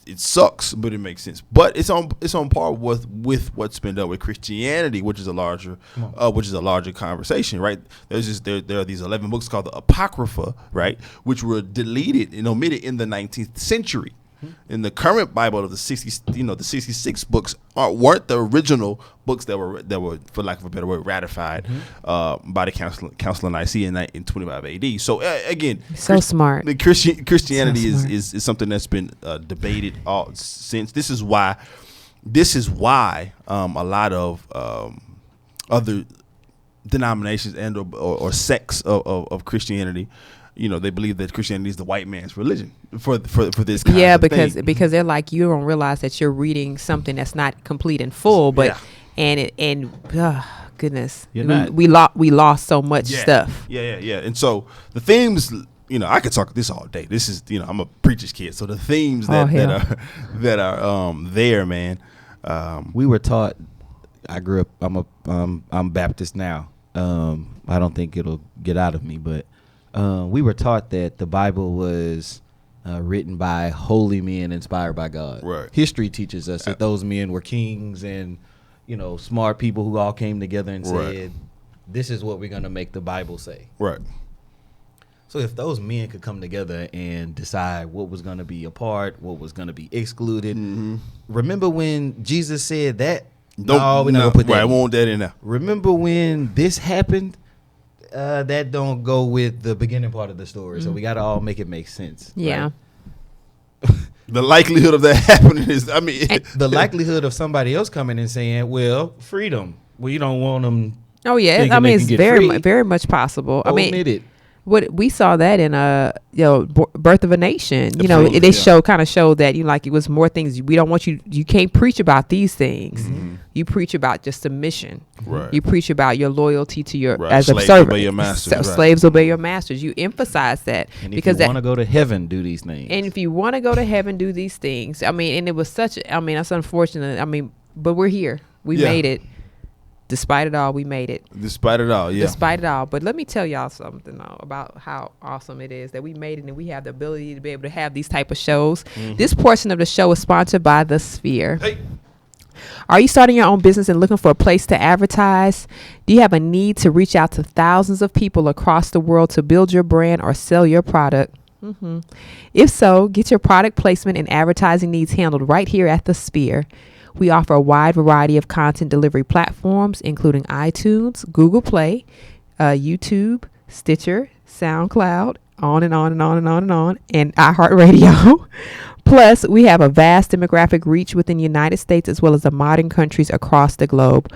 It sucks, but it makes sense. But it's on par with what's been done with Christianity, which is a larger conversation, right? There are these 11 books called the Apocrypha, right, which were deleted and omitted in the 19th century. In the current Bible of the 66 books weren't the original books that were, for lack of a better word, ratified by the Council of Nicaea in 25 AD. So again, smart. The Christianity is something that's been debated since. This is why a lot of other denominations and or sects of Christianity, they believe that Christianity is the white man's religion for this kind of thing. because they're like, you don't realize that you're reading something that's not complete and full, but goodness, we lost so much stuff. Yeah. And so the themes, I could talk this all day. This is, I'm a preacher's kid, so the themes that are there, man. We were taught. I grew up. I'm Baptist now. I don't think it'll get out of me, but we were taught that the Bible was written by holy men inspired by God. Right. History teaches us that those men were kings and, smart people who all came together and said, this is what we're going to make the Bible say. Right. So if those men could come together and decide what was going to be a part, what was going to be excluded, remember when Jesus said that? We're not going to put that. I want that in there. Remember when this happened? That don't go with the beginning part of the story. So we got to all make it make sense. Yeah. Right? The likelihood of that happening is, The likelihood of somebody else coming and saying, well, freedom. Well, you don't want them. Oh, yeah. thinking they It's can get very, free. very much possible. Omit it. What we saw that in Birth of a Nation, Absolutely, they kind of showed that it was more things. We don't want you can't preach about these things. You preach about just submission. Right. You preach about your loyalty to your Right. as Slaves a servant. obey your masters, right. Slaves obey your masters. You emphasize that And because if you want to go to heaven, do these things. and if you want to go to heaven, do these things. And it was that's unfortunate. But we're here. We made it. Despite it all, we made it. Despite it all, yeah. Despite it all. But let me tell y'all something, though, about how awesome it is that we made it and we have the ability to be able to have these type of shows. This portion of the show is sponsored by The Sphere. Hey. Are you starting your own business and looking for a place to advertise? Do you have a need to reach out to thousands of people across the world to build your brand or sell your product? If so, get your product placement and advertising needs handled right here at The Sphere. We offer a wide variety of content delivery platforms, including iTunes, Google Play, YouTube, Stitcher, SoundCloud, on and on and on and on and on, and iHeartRadio. Plus, we have a vast demographic reach within the United States as well as the modern countries across the globe.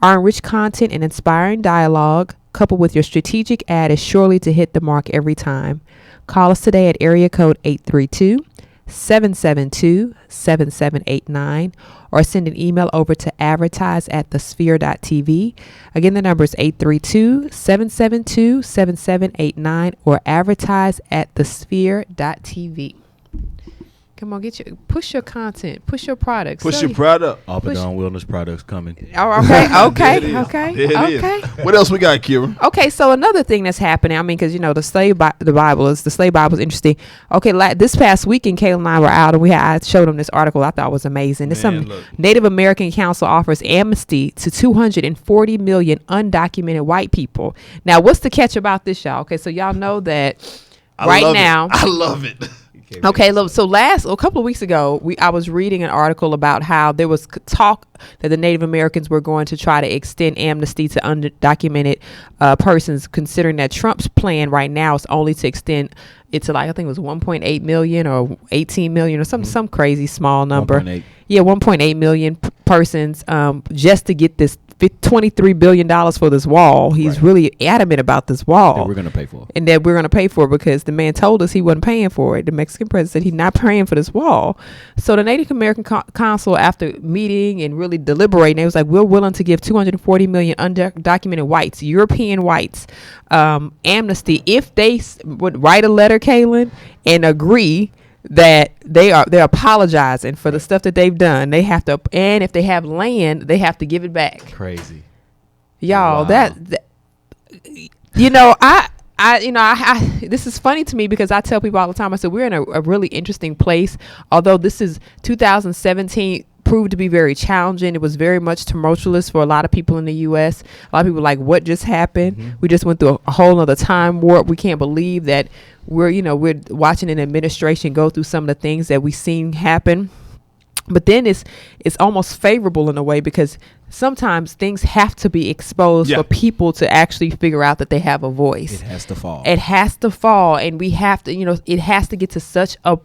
Our enriched content and inspiring dialogue, coupled with your strategic ad, is surely to hit the mark every time. Call us today at area code 832-772-7789 or send an email over to advertise@thesphere.tv. Again, the number is 832-772-7789 or advertise@thesphere.tv. Come on, push your content, push your products. Push your product. Alpadon Wellness products coming. Oh, There it is. What else we got, Kira? Okay, so another thing that's happening, because the Bible is interesting. Okay, this past weekend, Kayla and I were out, and I showed them this article I thought was amazing. Native American Council offers amnesty to 240 million undocumented white people. Now, what's the catch about this, y'all? Okay, so y'all know that I love it. Okay, so a couple of weeks ago, I was reading an article about how there was talk that the Native Americans were going to try to extend amnesty to undocumented persons, considering that Trump's plan right now is only to extend it to, I think it was 1.8 million or 18 million or some crazy small number. 1.8. Yeah, 1.8 million persons just to get this $23 billion for this wall. He's really adamant about this wall. That we're going to pay for. And that we're going to pay for it because the man told us he wasn't paying for it. The Mexican president said he's not paying for this wall. So the Native American Council, after meeting and really deliberating, it was like, we're willing to give 240 million undocumented whites, European whites, amnesty if they would write a letter, Kaylin, and agree that they're apologizing for the stuff that they've done. They have to, and if they have land, they have to give it back. Crazy, y'all. Wow. This is funny to me because I tell people all the time. I said we're in a really interesting place. Although this is 2017. Proved to be very challenging. It was very much tumultuous for a lot of people in the U.S. A lot of people were like, what just happened? We just went through a whole other time warp. We can't believe that we're watching an administration go through some of the things that we've seen happen. But then it's almost favorable in a way because sometimes things have to be exposed for people to actually figure out that they have a voice. It has to fall. It has to fall, and we have to, it has to get to such a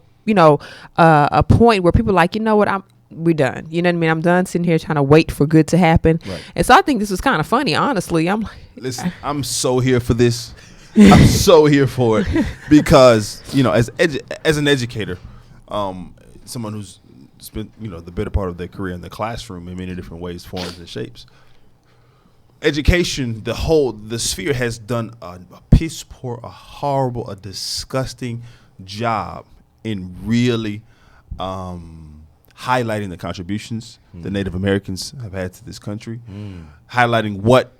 point where people are like, we're done. You know what I mean? I'm done sitting here trying to wait for good to happen. Right. And so I think this was kind of funny, honestly. I'm like, listen, I'm so here for this. I'm so here for it because, as an educator, someone who's spent, the better part of their career in the classroom in many different ways, forms, and shapes. Education, the sphere has done a piss poor, a horrible, a disgusting job in really highlighting the contributions the Native Americans have had to this country, highlighting what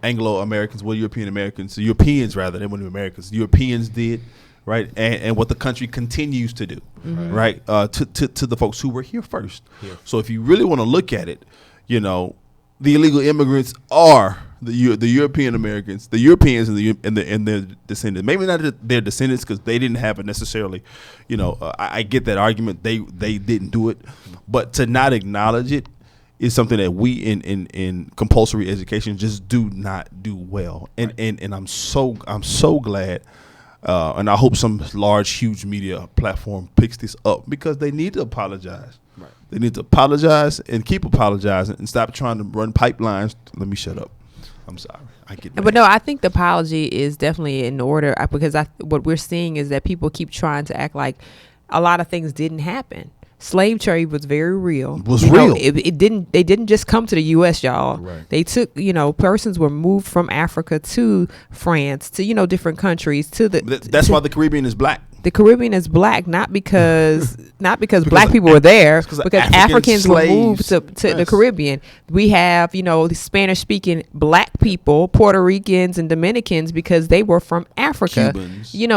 Anglo-Americans, what Europeans, they weren't Americans, Europeans did, right? And what the country continues to do, right? To the folks who were here first. Yeah. So if you really want to look at it, you know, the illegal immigrants are the European Americans, the Europeans, and their descendants. Maybe not their descendants because they didn't have it necessarily. You know, I get that argument. They didn't do it, but to not acknowledge it is something that we in compulsory education just do not do well. And I'm so glad. And I hope some large, huge media platform picks this up because they need to apologize. Right. They need to apologize and keep apologizing and stop trying to run pipelines. Let me shut up. I'm sorry. I get mad. But no, I think the apology is definitely in order because what we're seeing is that people keep trying to act like a lot of things didn't happen. Slave trade was very real. It didn't. They didn't just come to the U.S., y'all. Right. They took, persons were moved from Africa to France to different countries to the. That's why the Caribbean is black. The Caribbean is black not because black people were there, because Africans were moved to the Caribbean. We have the Spanish speaking black people, Puerto Ricans and Dominicans, because they were from Africa.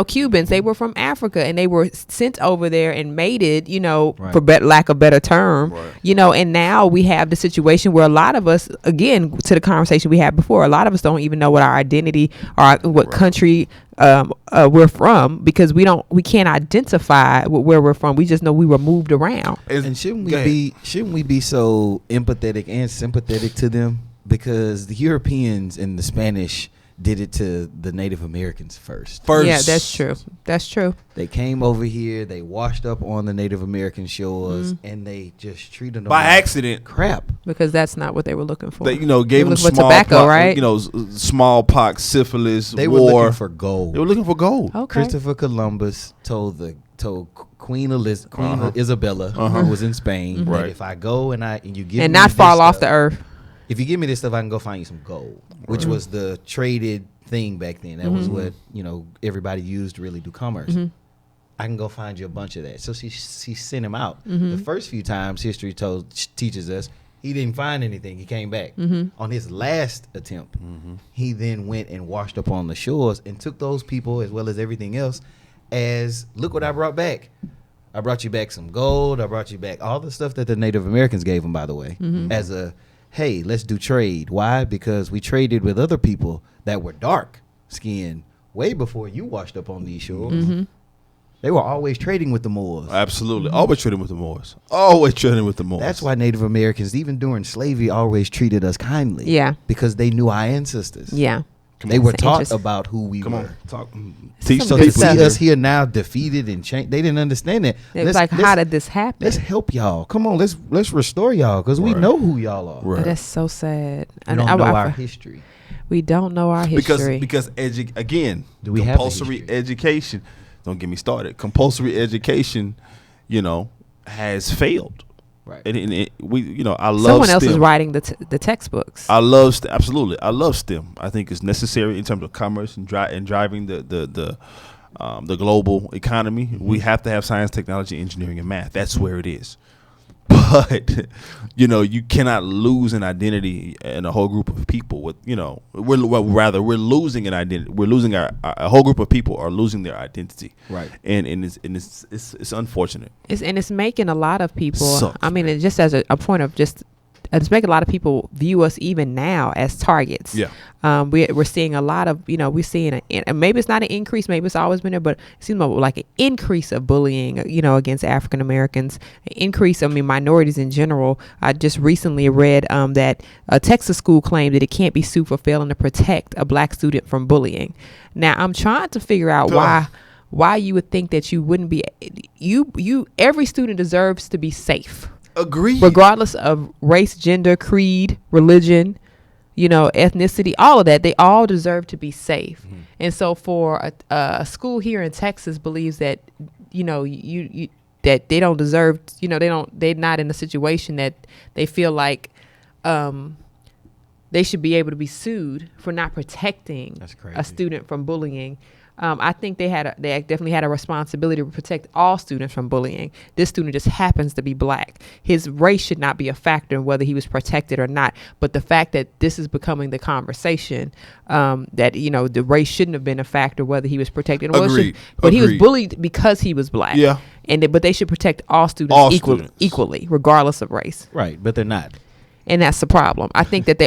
Cubans, they were from Africa and they were sent over there and mated, right. for lack of better term, right. And now we have the situation where a lot of us, again, to the conversation we had before, a lot of us don't even know what our identity or what right. country we're from, because we can't identify where we're from. We just know we were moved around. And shouldn't we be so empathetic and sympathetic to them? Because the Europeans and the Spanish did it to the Native Americans first. Yeah, that's true. They came over here, they washed up on the Native American shores, and they just treated them by accident crap, because that's not what they were looking for. They gave them tobacco, right? Smallpox, syphilis, they war. Were looking for gold. They were looking for gold. Okay. Christopher Columbus told Queen Isabella, who was in Spain, right. that if I go and you give and me not this fall stuff, off the earth. If you give me this stuff, I can go find you some gold, which was the traded thing back then. That was what everybody used to really do commerce. I can go find you a bunch of that. So she sent him out. The first few times history teaches us he didn't find anything. He came back. On his last attempt, he then went and washed up on the shores and took those people as well as everything else as, look what I brought back. I brought you back some gold. I brought you back all the stuff that the Native Americans gave him, by the way, as a, hey, let's do trade. Why? Because we traded with other people that were dark skinned way before you washed up on these shores. They were always trading with the Moors. Absolutely. Always trading with the Moors. Always trading with the Moors. That's why Native Americans, even during slavery, always treated us kindly. Yeah. Because they knew our ancestors. Yeah. They were taught about who we were. Talk. So to see us here now defeated and changed, they didn't understand that. It was like, how did this happen? Let's help y'all. Come on, let's restore y'all, because we know who y'all are. Right. That's so sad. We don't know our history. We don't know our history. Because again, compulsory education, don't get me started. Compulsory education, has failed. Right. And I love someone STEM. else is writing the textbooks. I love absolutely. I love STEM. I think it's necessary in terms of commerce and driving the global economy. We have to have science, technology, engineering, and math. That's where it is. But you cannot lose an identity in a whole group of people. We're losing an identity. We're losing a whole group of people are losing their identity. Right. And it's unfortunate. It's making a lot of people. Just as a point of it's making a lot of people view us even now as targets. Yeah. We're seeing a lot of, we're seeing maybe it's not an increase, maybe it's always been there, but it seems like an increase of bullying, against African Americans, an increase, minorities in general. I just recently read that a Texas school claimed that it can't be sued for failing to protect a black student from bullying. Now, I'm trying to figure out why you would think that you wouldn't be, every student deserves to be safe. Agreed. Regardless of race, gender, creed, religion, ethnicity, all of that, they all deserve to be safe. And so for a school here in Texas believes that, that they don't deserve, they're not in a situation that they feel like they should be able to be sued for not protecting a student from bullying. I think they definitely had a responsibility to protect all students from bullying. This student just happens to be black. His race should not be a factor in whether he was protected or not. But the fact that this is becoming the conversation, that the race shouldn't have been a factor whether he was protected. Agreed. But he was bullied because he was black. Yeah. But they should protect all students equally, regardless of race. Right, but they're not. And that's the problem. I think that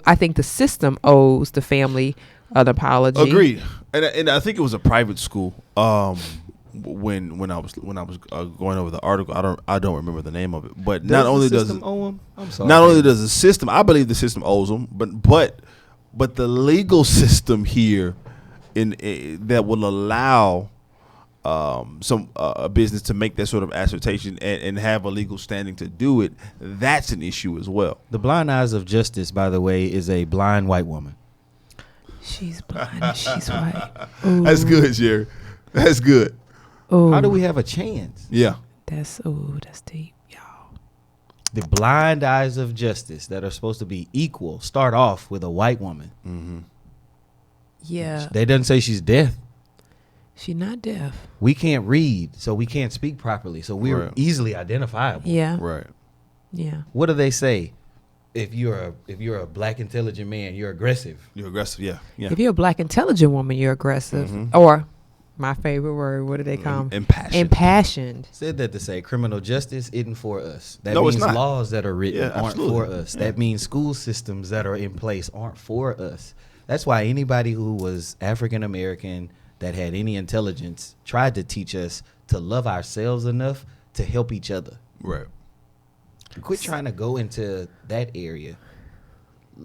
I think the system owes the family an apology. Agreed. And I think it was a private school. When I was going over the article, I don't remember the name of it. But not only does the system, I believe the system owes them, but the legal system here that will allow a business to make that sort of assertion and have a legal standing to do it, that's an issue as well. The blind eyes of justice, by the way, is a blind white woman. She's blind and she's white. That's good, Jerry. That's good. Ooh. How do we have a chance? Yeah. That's deep, y'all. The blind eyes of justice that are supposed to be equal start off with a white woman. Mm-hmm. Yeah. They doesn't say she's deaf. She's not deaf. We can't read, so we can't speak properly. So we're easily identifiable. Yeah. Right. Yeah. What do they say? If you're a black intelligent man, you're aggressive. You're aggressive, yeah. If you're a black intelligent woman, you're aggressive. Mm-hmm. Or my favorite word, what do they call them? Impassioned. Said that to say criminal justice isn't for us. That No, means it's not. laws that are written aren't absolutely. for us. Yeah. That means school systems that are in place aren't for us. That's why anybody who was African American that had any intelligence tried to teach us to love ourselves enough to help each other. Right. Quit trying to go into that area.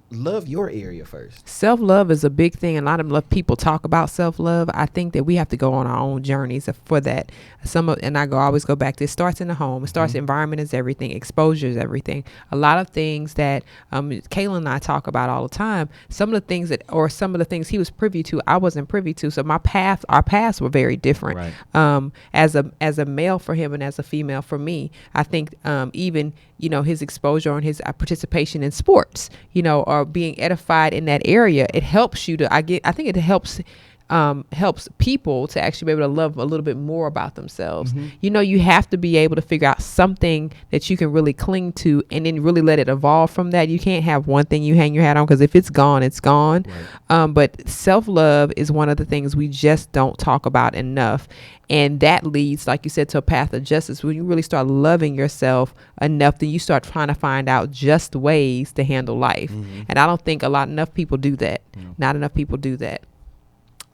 Love your area first. Self-love is a big thing. A lot of people talk about self-love. I think that we have to go on our own journeys for that. I always go back to, it starts in the home. It starts, environment is everything. Exposure is everything. A lot of things that Kayla and I talk about all the time, some of the things he was privy to, I wasn't privy to. So our paths were very different. Right. As a male for him and as a female for me, I think even his exposure and his participation in sports, or being edified in that area, it helps you to, I think it helps people to actually be able to love a little bit more about themselves. Mm-hmm. You have to be able to figure out something that you can really cling to and then really let it evolve from that. You can't have one thing you hang your hat on, because if it's gone, it's gone. Right. But self-love is one of the things we just don't talk about enough. And that leads, like you said, to a path of justice. When you really start loving yourself enough, then you start trying to find out just ways to handle life. Mm-hmm. And I don't think enough people do that. Not enough people do that.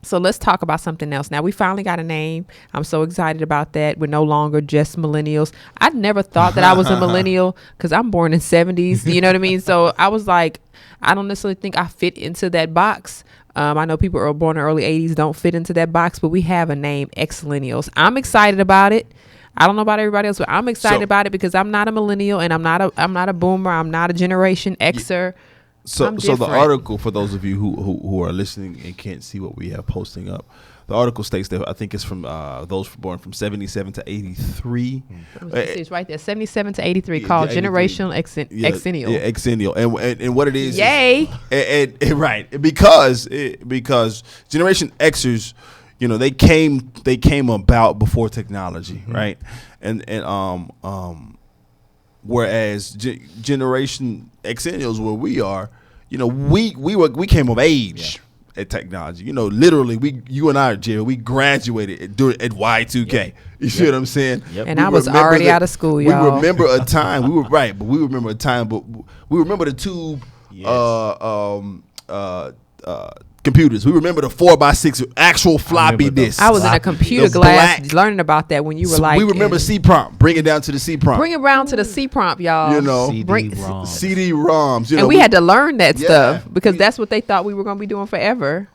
So let's talk about something else. Now, we finally got a name. I'm so excited about that. We're no longer just millennials. I never thought that I was a millennial because I'm born in 70s. You know what I mean? So I was like, I don't necessarily think I fit into that box. I know people who are born in the early 80s don't fit into that box, but we have a name, Xlennials. I'm excited about it. I don't know about everybody else, but I'm excited about it because I'm not a millennial and I'm not a boomer. I'm not a Generation Xer. So the article, for those of you who are listening and can't see what we have posting up, the article states that I think it's from those born from 77 to 83. It's right there, 77 to 83, called Generational Xennial. Yeah, Xennial. And what it is. Yay. Right. Because Generation Xers, they came about before technology, right? And whereas Generation Xennials, where we are, we came of age at technology. Literally, you and I, Jerry, we graduated at Y2K. Yep. You see what I'm saying? Yep. And I was already out of school, y'all. We remember a time. We remember the tube. Computers. We remember the 4x6 actual floppy disk. I was in a computer class learning about that when you were we remember C-prompt. Bring it down to the C-prompt. Bring it around to the C-prompt, y'all. CD-ROMs. And we had to learn that stuff because that's what they thought we were going to be doing forever.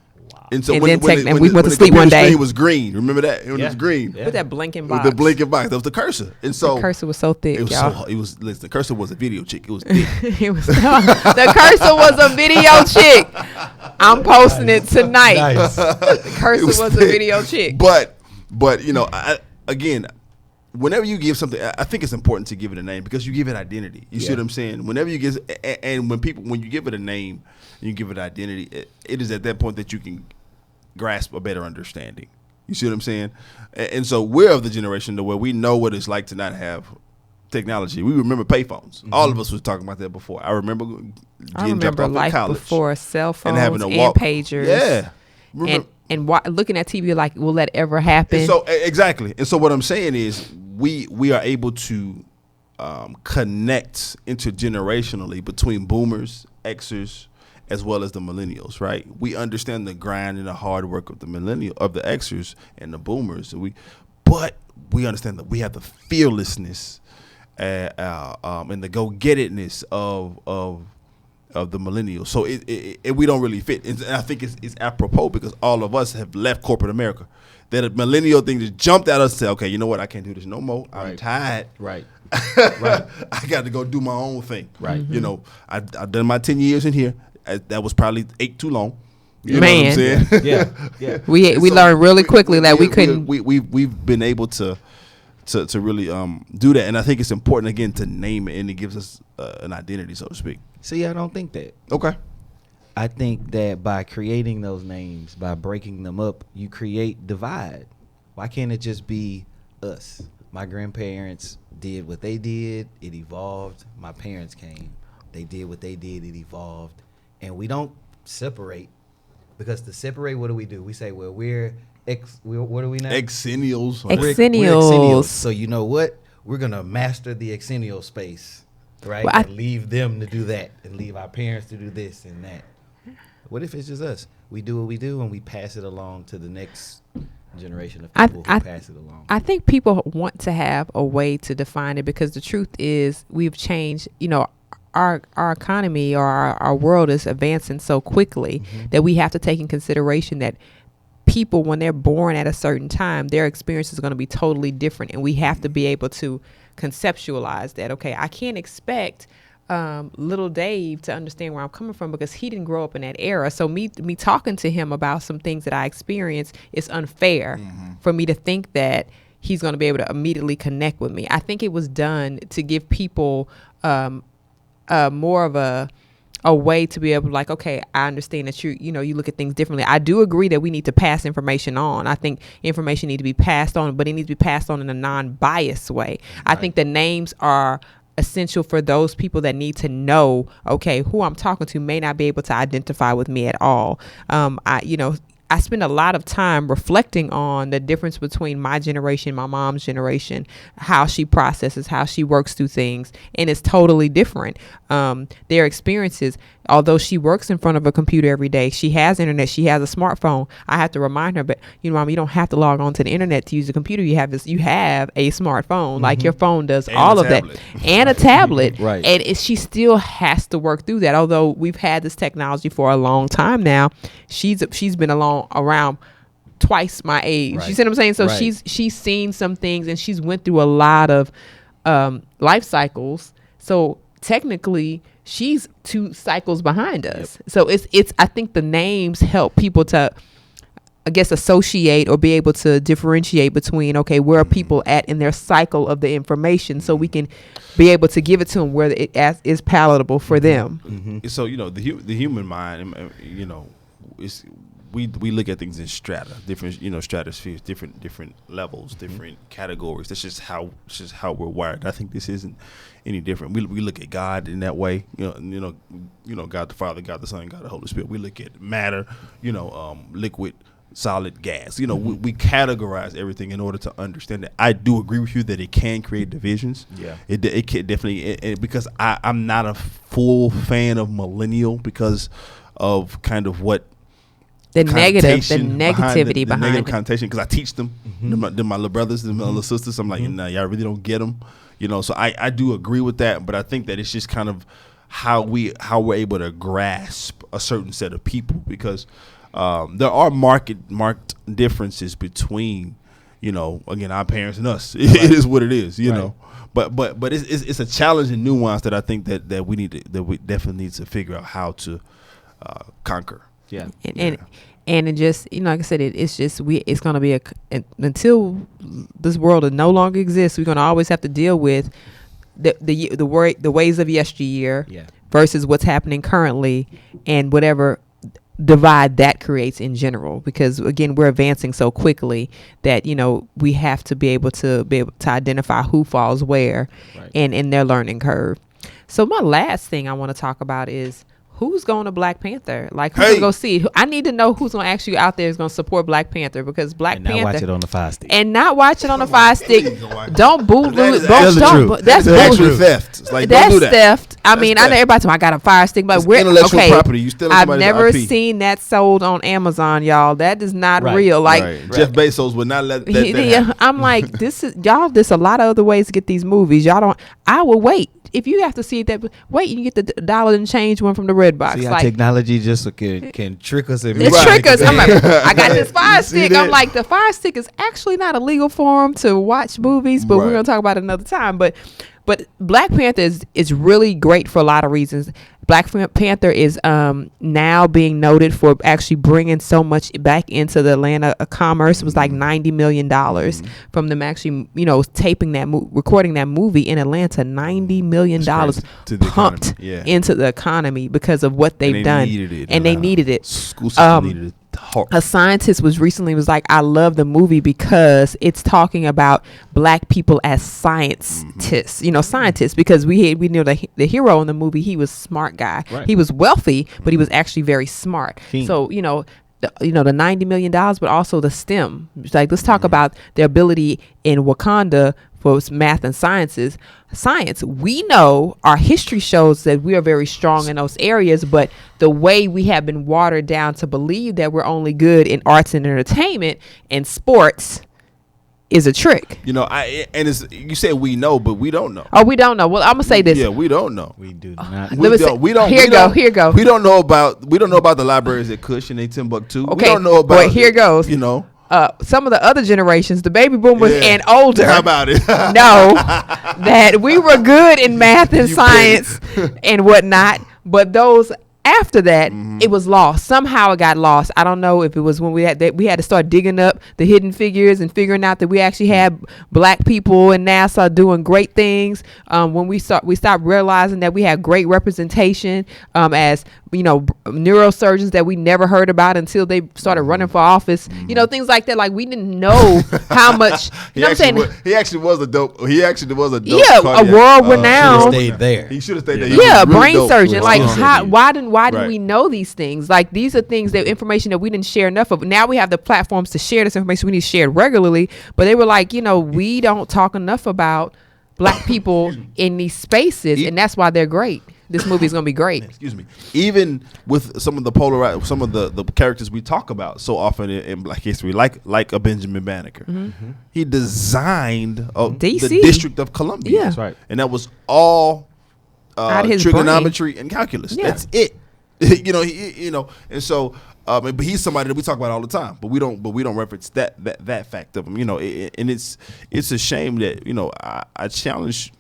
And so and when we went to sleep one day. It was green. Remember that? It was green. With that blinking box. With the blinking box. That was the cursor. And so the cursor was so thick, y'all. The cursor was a video chick. It was thick. The cursor was a video chick. I'm posting it tonight. Nice. The cursor was a video chick. But again, whenever you give something, I think it's important to give it a name because you give it identity. You see what I'm saying? Whenever you give, and when you give it a name and you give it identity, it is at that point that you can grasp a better understanding. You see what I'm saying? And so we're of the generation to where we know what it's like to not have technology. We remember payphones. All of us was talking about that before. I remember getting dropped off life at college before cell phones and having to and walk. pagers. Yeah. And looking at TV like, will that ever happen? And so exactly. And so what I'm saying is we are able to connect intergenerationally between boomers, Xers, as well as the millennials, right? We understand the grind and the hard work of the Xers and the boomers. But we understand that we have the fearlessness and the go-get-itness of the millennials. So we don't really fit. And I think it's apropos because all of us have left corporate America. That a millennial thing just jumped at us and said, okay, you know what? I can't do this no more. I'm tired. Right. I got to go do my own thing. Right. You know, I've done my 10 years in here. That was probably 8 too long. You Man. know what I'm saying? Yeah. We learned really quickly that we couldn't. We've been able to really do that, and I think it's important again to name it, and it gives us an identity, so to speak. See, I don't think that. Okay. I think that by creating those names, by breaking them up, you create divide. Why can't it just be us? My grandparents did what they did, it evolved. My parents came, they did what they did, it evolved. And we don't separate, because to separate, what do? We say, well, what are we now? Exennials. Exennials. We're exennials. So you know what? We're going to master the exennial space, right? Well, and leave them to do that, and leave our parents to do this and that. What if it's just us? We do what we do, and we pass it along to the next generation of people who pass it along. I think people want to have a way to define it, because the truth is we've changed, our economy or our world is advancing so quickly that we have to take in consideration that people, when they're born at a certain time, their experience is going to be totally different. And we have to be able to conceptualize that. Okay, I can't expect little Dave to understand where I'm coming from because he didn't grow up in that era. So me talking to him about some things that I experienced, it's unfair for me to think that he's going to be able to immediately connect with me. I think it was done to give people more of a way to be able to, like, okay, I understand that you look at things differently. I do agree that we need to pass information on. I think information needs to be passed on, but it needs to be passed on in a non-biased way. I think the names are essential for those people that need to know, okay, who I'm talking to may not be able to identify with me at all. I spend a lot of time reflecting on the difference between my generation, my mom's generation, how she processes, how she works through things, and it's totally different. Their experiences, although she works in front of a computer every day, she has internet, she has a smartphone. I have to remind her, but Mom, you don't have to log on to the internet to use the computer. You have a smartphone, like your phone does, and all of that, and a tablet. Right. And she still has to work through that. Although we've had this technology for a long time now, she's been around twice my age. Right. You see what I'm saying? So Right. she's seen some things, and she's went through a lot of life cycles. So technically she's 2 cycles behind us. Yep. So it's I think the names help people to, I guess, associate or be able to differentiate between, okay, where are people at in their cycle of the information, so we can be able to give it to them where it is palatable for them. Mm-hmm. So the human mind, is we look at things in strata, different stratospheres, different levels, different categories. That's just how we're wired. I think this isn't any different. We look at God in that way. God the Father, God the Son, God the Holy Spirit. We look at matter, liquid, solid, gas. We categorize everything in order to understand it. I do agree with you that it can create divisions. Yeah, it can definitely, because I'm not a full fan of millennial because of kind of what the negativity behind negative it. connotation, because I teach them, my little brothers and my little sisters. I'm like, nah, y'all really don't get them, So I do agree with that, but I think that it's just kind of how we're able to grasp a certain set of people, because there are marked differences between, again, our parents and us. It is what it is, know. But it's a challenge and nuance that I think that we definitely need to figure out how to conquer. Yeah. And it just, like I said, it's going to be until this world no longer exists, we're going to always have to deal with the ways of yesteryear versus what's happening currently, and whatever divide that creates in general, because again, we're advancing so quickly that, you know, we have to be able to identify who falls where and in their learning curve. So my last thing I want to talk about is who's going to Black Panther? Like, who's going to go see it? I need to know who's going to actually out there is going to support Black Panther, because Black Panther. Watch it on the Fire Stick. And not watch it on the Fire Stick. Don't boo. That's That's theft. It's like, that's don't do that. theft. I mean, I know everybody talking, I got a Fire Stick, but we're intellectual okay. property. You stealing I've somebody's never IP. seen that sold on Amazon, y'all. That is not real. Like Jeff Bezos would not let that happen. I'm like, this is y'all. There's a lot of other ways to get these movies. Y'all don't. I will wait. If you have to see it, wait, you get the dollar and change one from the red box. See how like, technology just can trick us. It's trick us. I'm like, I got this Fire Stick. I'm like, the Fire Stick is actually not a legal form to watch movies, but we're gonna talk about it another time. But Black Panther is really great for a lot of reasons. Black Panther is now being noted for actually bringing so much back into the Atlanta commerce. It was like $90 million from them actually, you know, taping that, recording that movie in Atlanta. $90 million pumped into the economy because of what they've done. They needed it. School system needed it. A scientist was like, I love the movie because it's talking about Black people as scientists, you know, scientists, because we knew the hero in the movie, he was a smart guy. He was wealthy, but he was actually very smart. So, you know, the $90 million, but also the STEM. Like, let's talk about their ability in Wakanda for math and science. We know our history shows that we are very strong in those areas, but the way we have been watered down to believe that we're only good in arts and entertainment and sports is a trick. You know, you said we know, but we don't know. Oh, we don't know. Well, I'm gonna say this. Yeah, we don't know. We do not. Here go. We don't know about the libraries at Cush and Timbuktu. Okay, we don't know about. But here goes. You know. Some of the other generations, the baby boomers and older, how about it? know that we were good in math and science and whatnot, but those after that, it was lost. Somehow it got lost. I don't know if it was when we had to start digging up the hidden figures and figuring out that we actually had Black people in NASA doing great things. When we stopped realizing that we had great representation as, you know, neurosurgeons that we never heard about until they started running for office. You know, things like that. Like, we didn't know how much. You know what I'm saying? He actually was a dope. Yeah, a world renowned. He should have stayed there. Yeah, brain surgeon. Like, why didn't we know these things? Like, these are things that information that we didn't share enough of. Now we have the platforms to share this information. We need to share it regularly. But they were like, you know, we don't talk enough about Black people in these spaces, and that's why they're great. This movie is going to be great. Excuse me. Even with some of the characters we talk about so often in Black history, like a Benjamin Banneker, he designed the District of Columbia. Yeah. That's right. And that was all trigonometry and calculus. Yeah. That's it. And so, but he's somebody that we talk about all the time, but we don't reference that fact of him. You know, and it's a shame that, you know, I challenge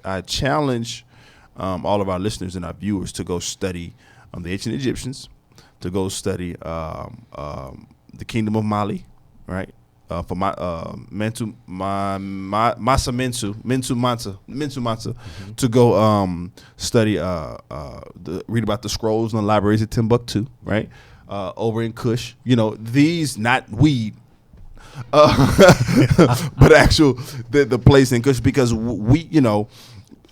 all of our listeners and our viewers to go study the ancient Egyptians, to go study the Kingdom of Mali, right? For Mentu Mansa, to go study read about the scrolls in the libraries at Timbuktu, right? Over in Kush, you know, these not weed, but actual the place in Kush, because we, you know,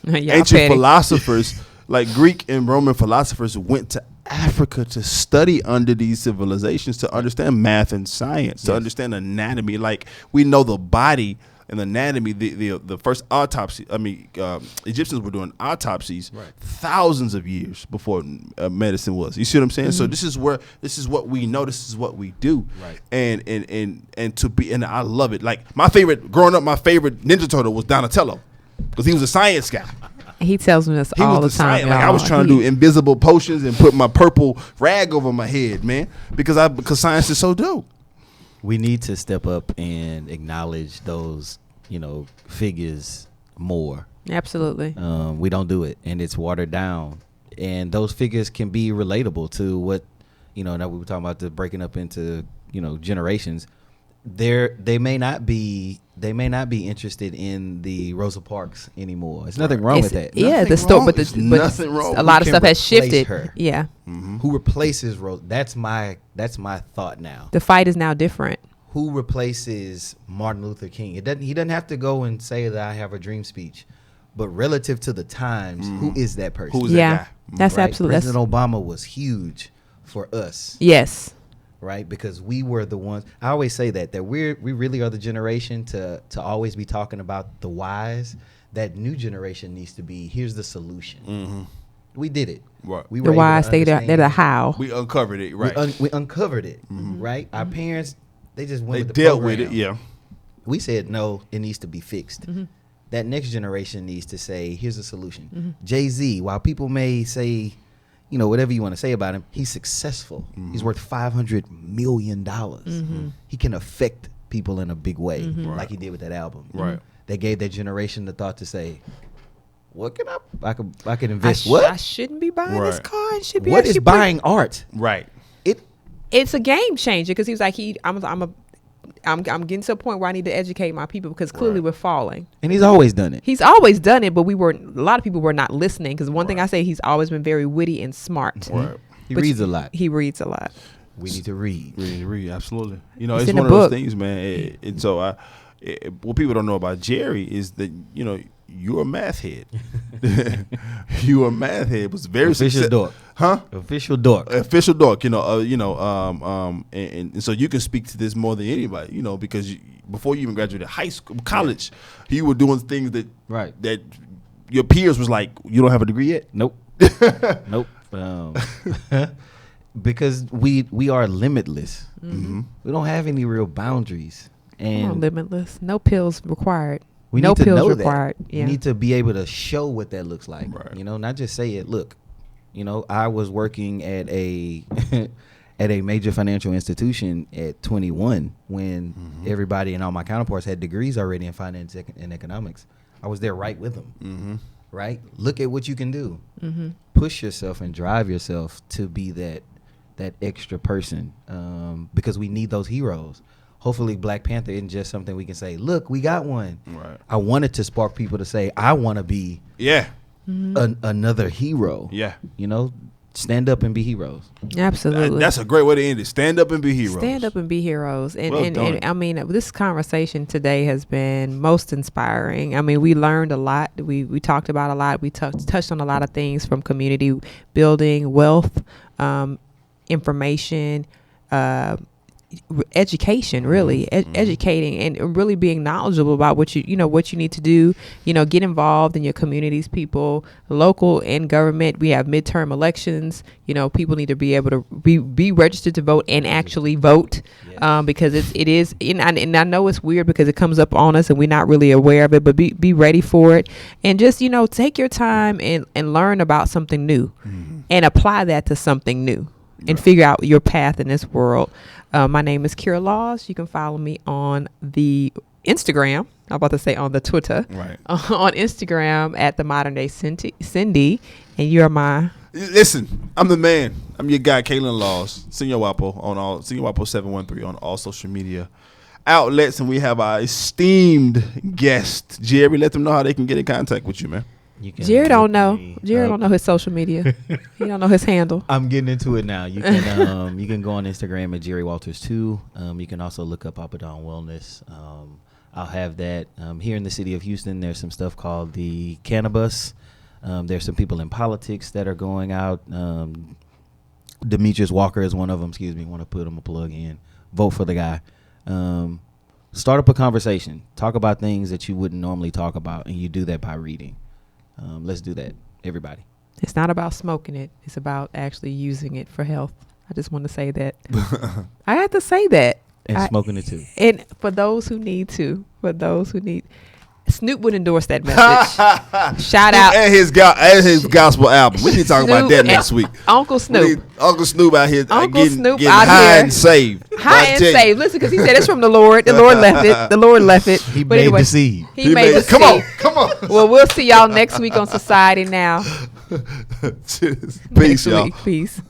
ancient philosophers like Greek and Roman philosophers went to Africa to study under these civilizations, to understand math and science, to understand anatomy. Like, we know the body and anatomy. The first autopsy. I mean, Egyptians were doing autopsies thousands of years before medicine was. You see what I'm saying? So this is what we know. This is what we do. Right. And I love it. Like, growing up, my favorite Ninja Turtle was Donatello, because he was a science guy. He tells me this all the time. Like, I was trying to do invisible potions and put my purple rag over my head, man, because science is so dope. We need to step up and acknowledge those, you know, figures more. Absolutely. We don't do it, and it's watered down. And those figures can be relatable to what, you know, now we were talking about the breaking up into, you know, generations. they may not be interested in the Rosa Parks anymore. There's nothing wrong with that. Yeah, Nothing the store, wrong. but There's but nothing wrong. a lot of Who stuff can has replace shifted. her? Yeah, Who replaces Rosa? That's my thought now. the fight is now different. Who replaces Martin Luther King? He doesn't have to go and say that I have a dream speech, but relative to the times, who is that person? Who is Yeah, that guy? that's Right? absolutely. That's, President Obama was huge for us, yes. right? Because we were the ones. I always say that we really are the generation to always be talking about the whys. That new generation needs to be. Here's the solution. We did it. Right. We The were able whys, to they're the understand. how. We uncovered it, right? We uncovered it, right? Our parents, they just went They with the dealt program. with it, yeah. We said no, it needs to be fixed. That next generation needs to say, here's a solution. Jay-Z, while people may say, whatever you want to say about him, he's successful. He's worth $500 million. He can affect people in a big way, like he did with that album. Right. They gave that generation the thought to say, what can I can invest I what? shouldn't be buying this Right. car. It should be What is actually buying art? Right. It's a game changer because he was like I'm getting to a point where I need to educate my people because clearly Right. we're falling. And he's always done it. He's always done it, but a lot of people were not listening because one thing I say, he's always been very witty and smart. Right. He But reads a lot. He reads a lot. We need to read. Read, absolutely. It's It's in one the of those book. things, man. And so what people don't know about Jerry is that, you're a math head. You a math head. Was very Official dork. Huh? Official dork. Official dork, and so you can speak to this more than anybody, because before you even graduated high school, college, you were doing things that Right. that your peers was like, you don't have a degree yet. Nope. Nope. Because we are limitless. We don't have any real boundaries, Come on, and limitless. No pills required. we no need to pills know required. that. Yeah. We need to be able to show what that looks like. Right. Not just say it. Look, I was working at a at a major financial institution at 21 when everybody and all my counterparts had degrees already in finance and economics. I was there right with them. Right? Look at what you can do. Push yourself and drive yourself to be that extra person, because we need those heroes. Hopefully Black Panther isn't just something we can say, look, we got one. Right. I wanted to spark people to say, I want to be Yeah. another hero. Yeah. Stand up and be heroes. Absolutely. That's a great way to end it. Stand up and be heroes. Stand up and be heroes. And, Well and done. I mean, this conversation today has been most inspiring. I mean, we learned a lot. We talked about a lot. We touched on a lot of things from community building, wealth, information, education, really educating and really being knowledgeable about what you need to do. Get involved in your communities, people, local and government. We have midterm elections. People need to be able to be registered to vote and actually vote, because it is. And I know it's weird because it comes up on us and we're not really aware of it. But be ready for it, and just take your time and learn about something new, and apply that to something new. And figure out your path in this world. My name is Kira Laws. You can follow me on the Instagram. I'm about to say on the Twitter. Right. On Instagram at the Modern Day Cindy. And you're my... Listen, I'm the man. I'm your guy, Kalen Laws. Senor Wapo on all Senor Wapo 713 on all social media outlets. And we have our esteemed guest, Jerry. Let them know how they can get in contact with you, man. Jared don't know. Jared don't know his social media. He don't know his handle. I'm getting into it now. You can you can go on Instagram at Jerry Walters 2. You can also look up Papa Don Wellness. I'll have that. Here in the city of Houston, there's some stuff called the Cannabis. There's some people in politics that are going out. Demetrius Walker is one of them. Excuse me. Want to put him a plug in. Vote for the guy. Start up a conversation. Talk about things that you wouldn't normally talk about, and you do that by reading. Let's do that, everybody. It's not about smoking it. It's about actually using it for health. I just want to say that. I have to say that. And smoking it too. And for those who need to, Snoop would endorse that message. Shout out. And his gospel album. We need to talk about that next week. Uncle Snoop. Uncle Snoop out here Uncle Snoop getting out high here. and saved. High and saved. Listen, because he said it's from the Lord. The Lord left it. The Lord left it. He But made anyway, the seed. He made the Come seed. on. Come on. Well, we'll see y'all next week on Society Now. Peace, Next y'all. week. Peace.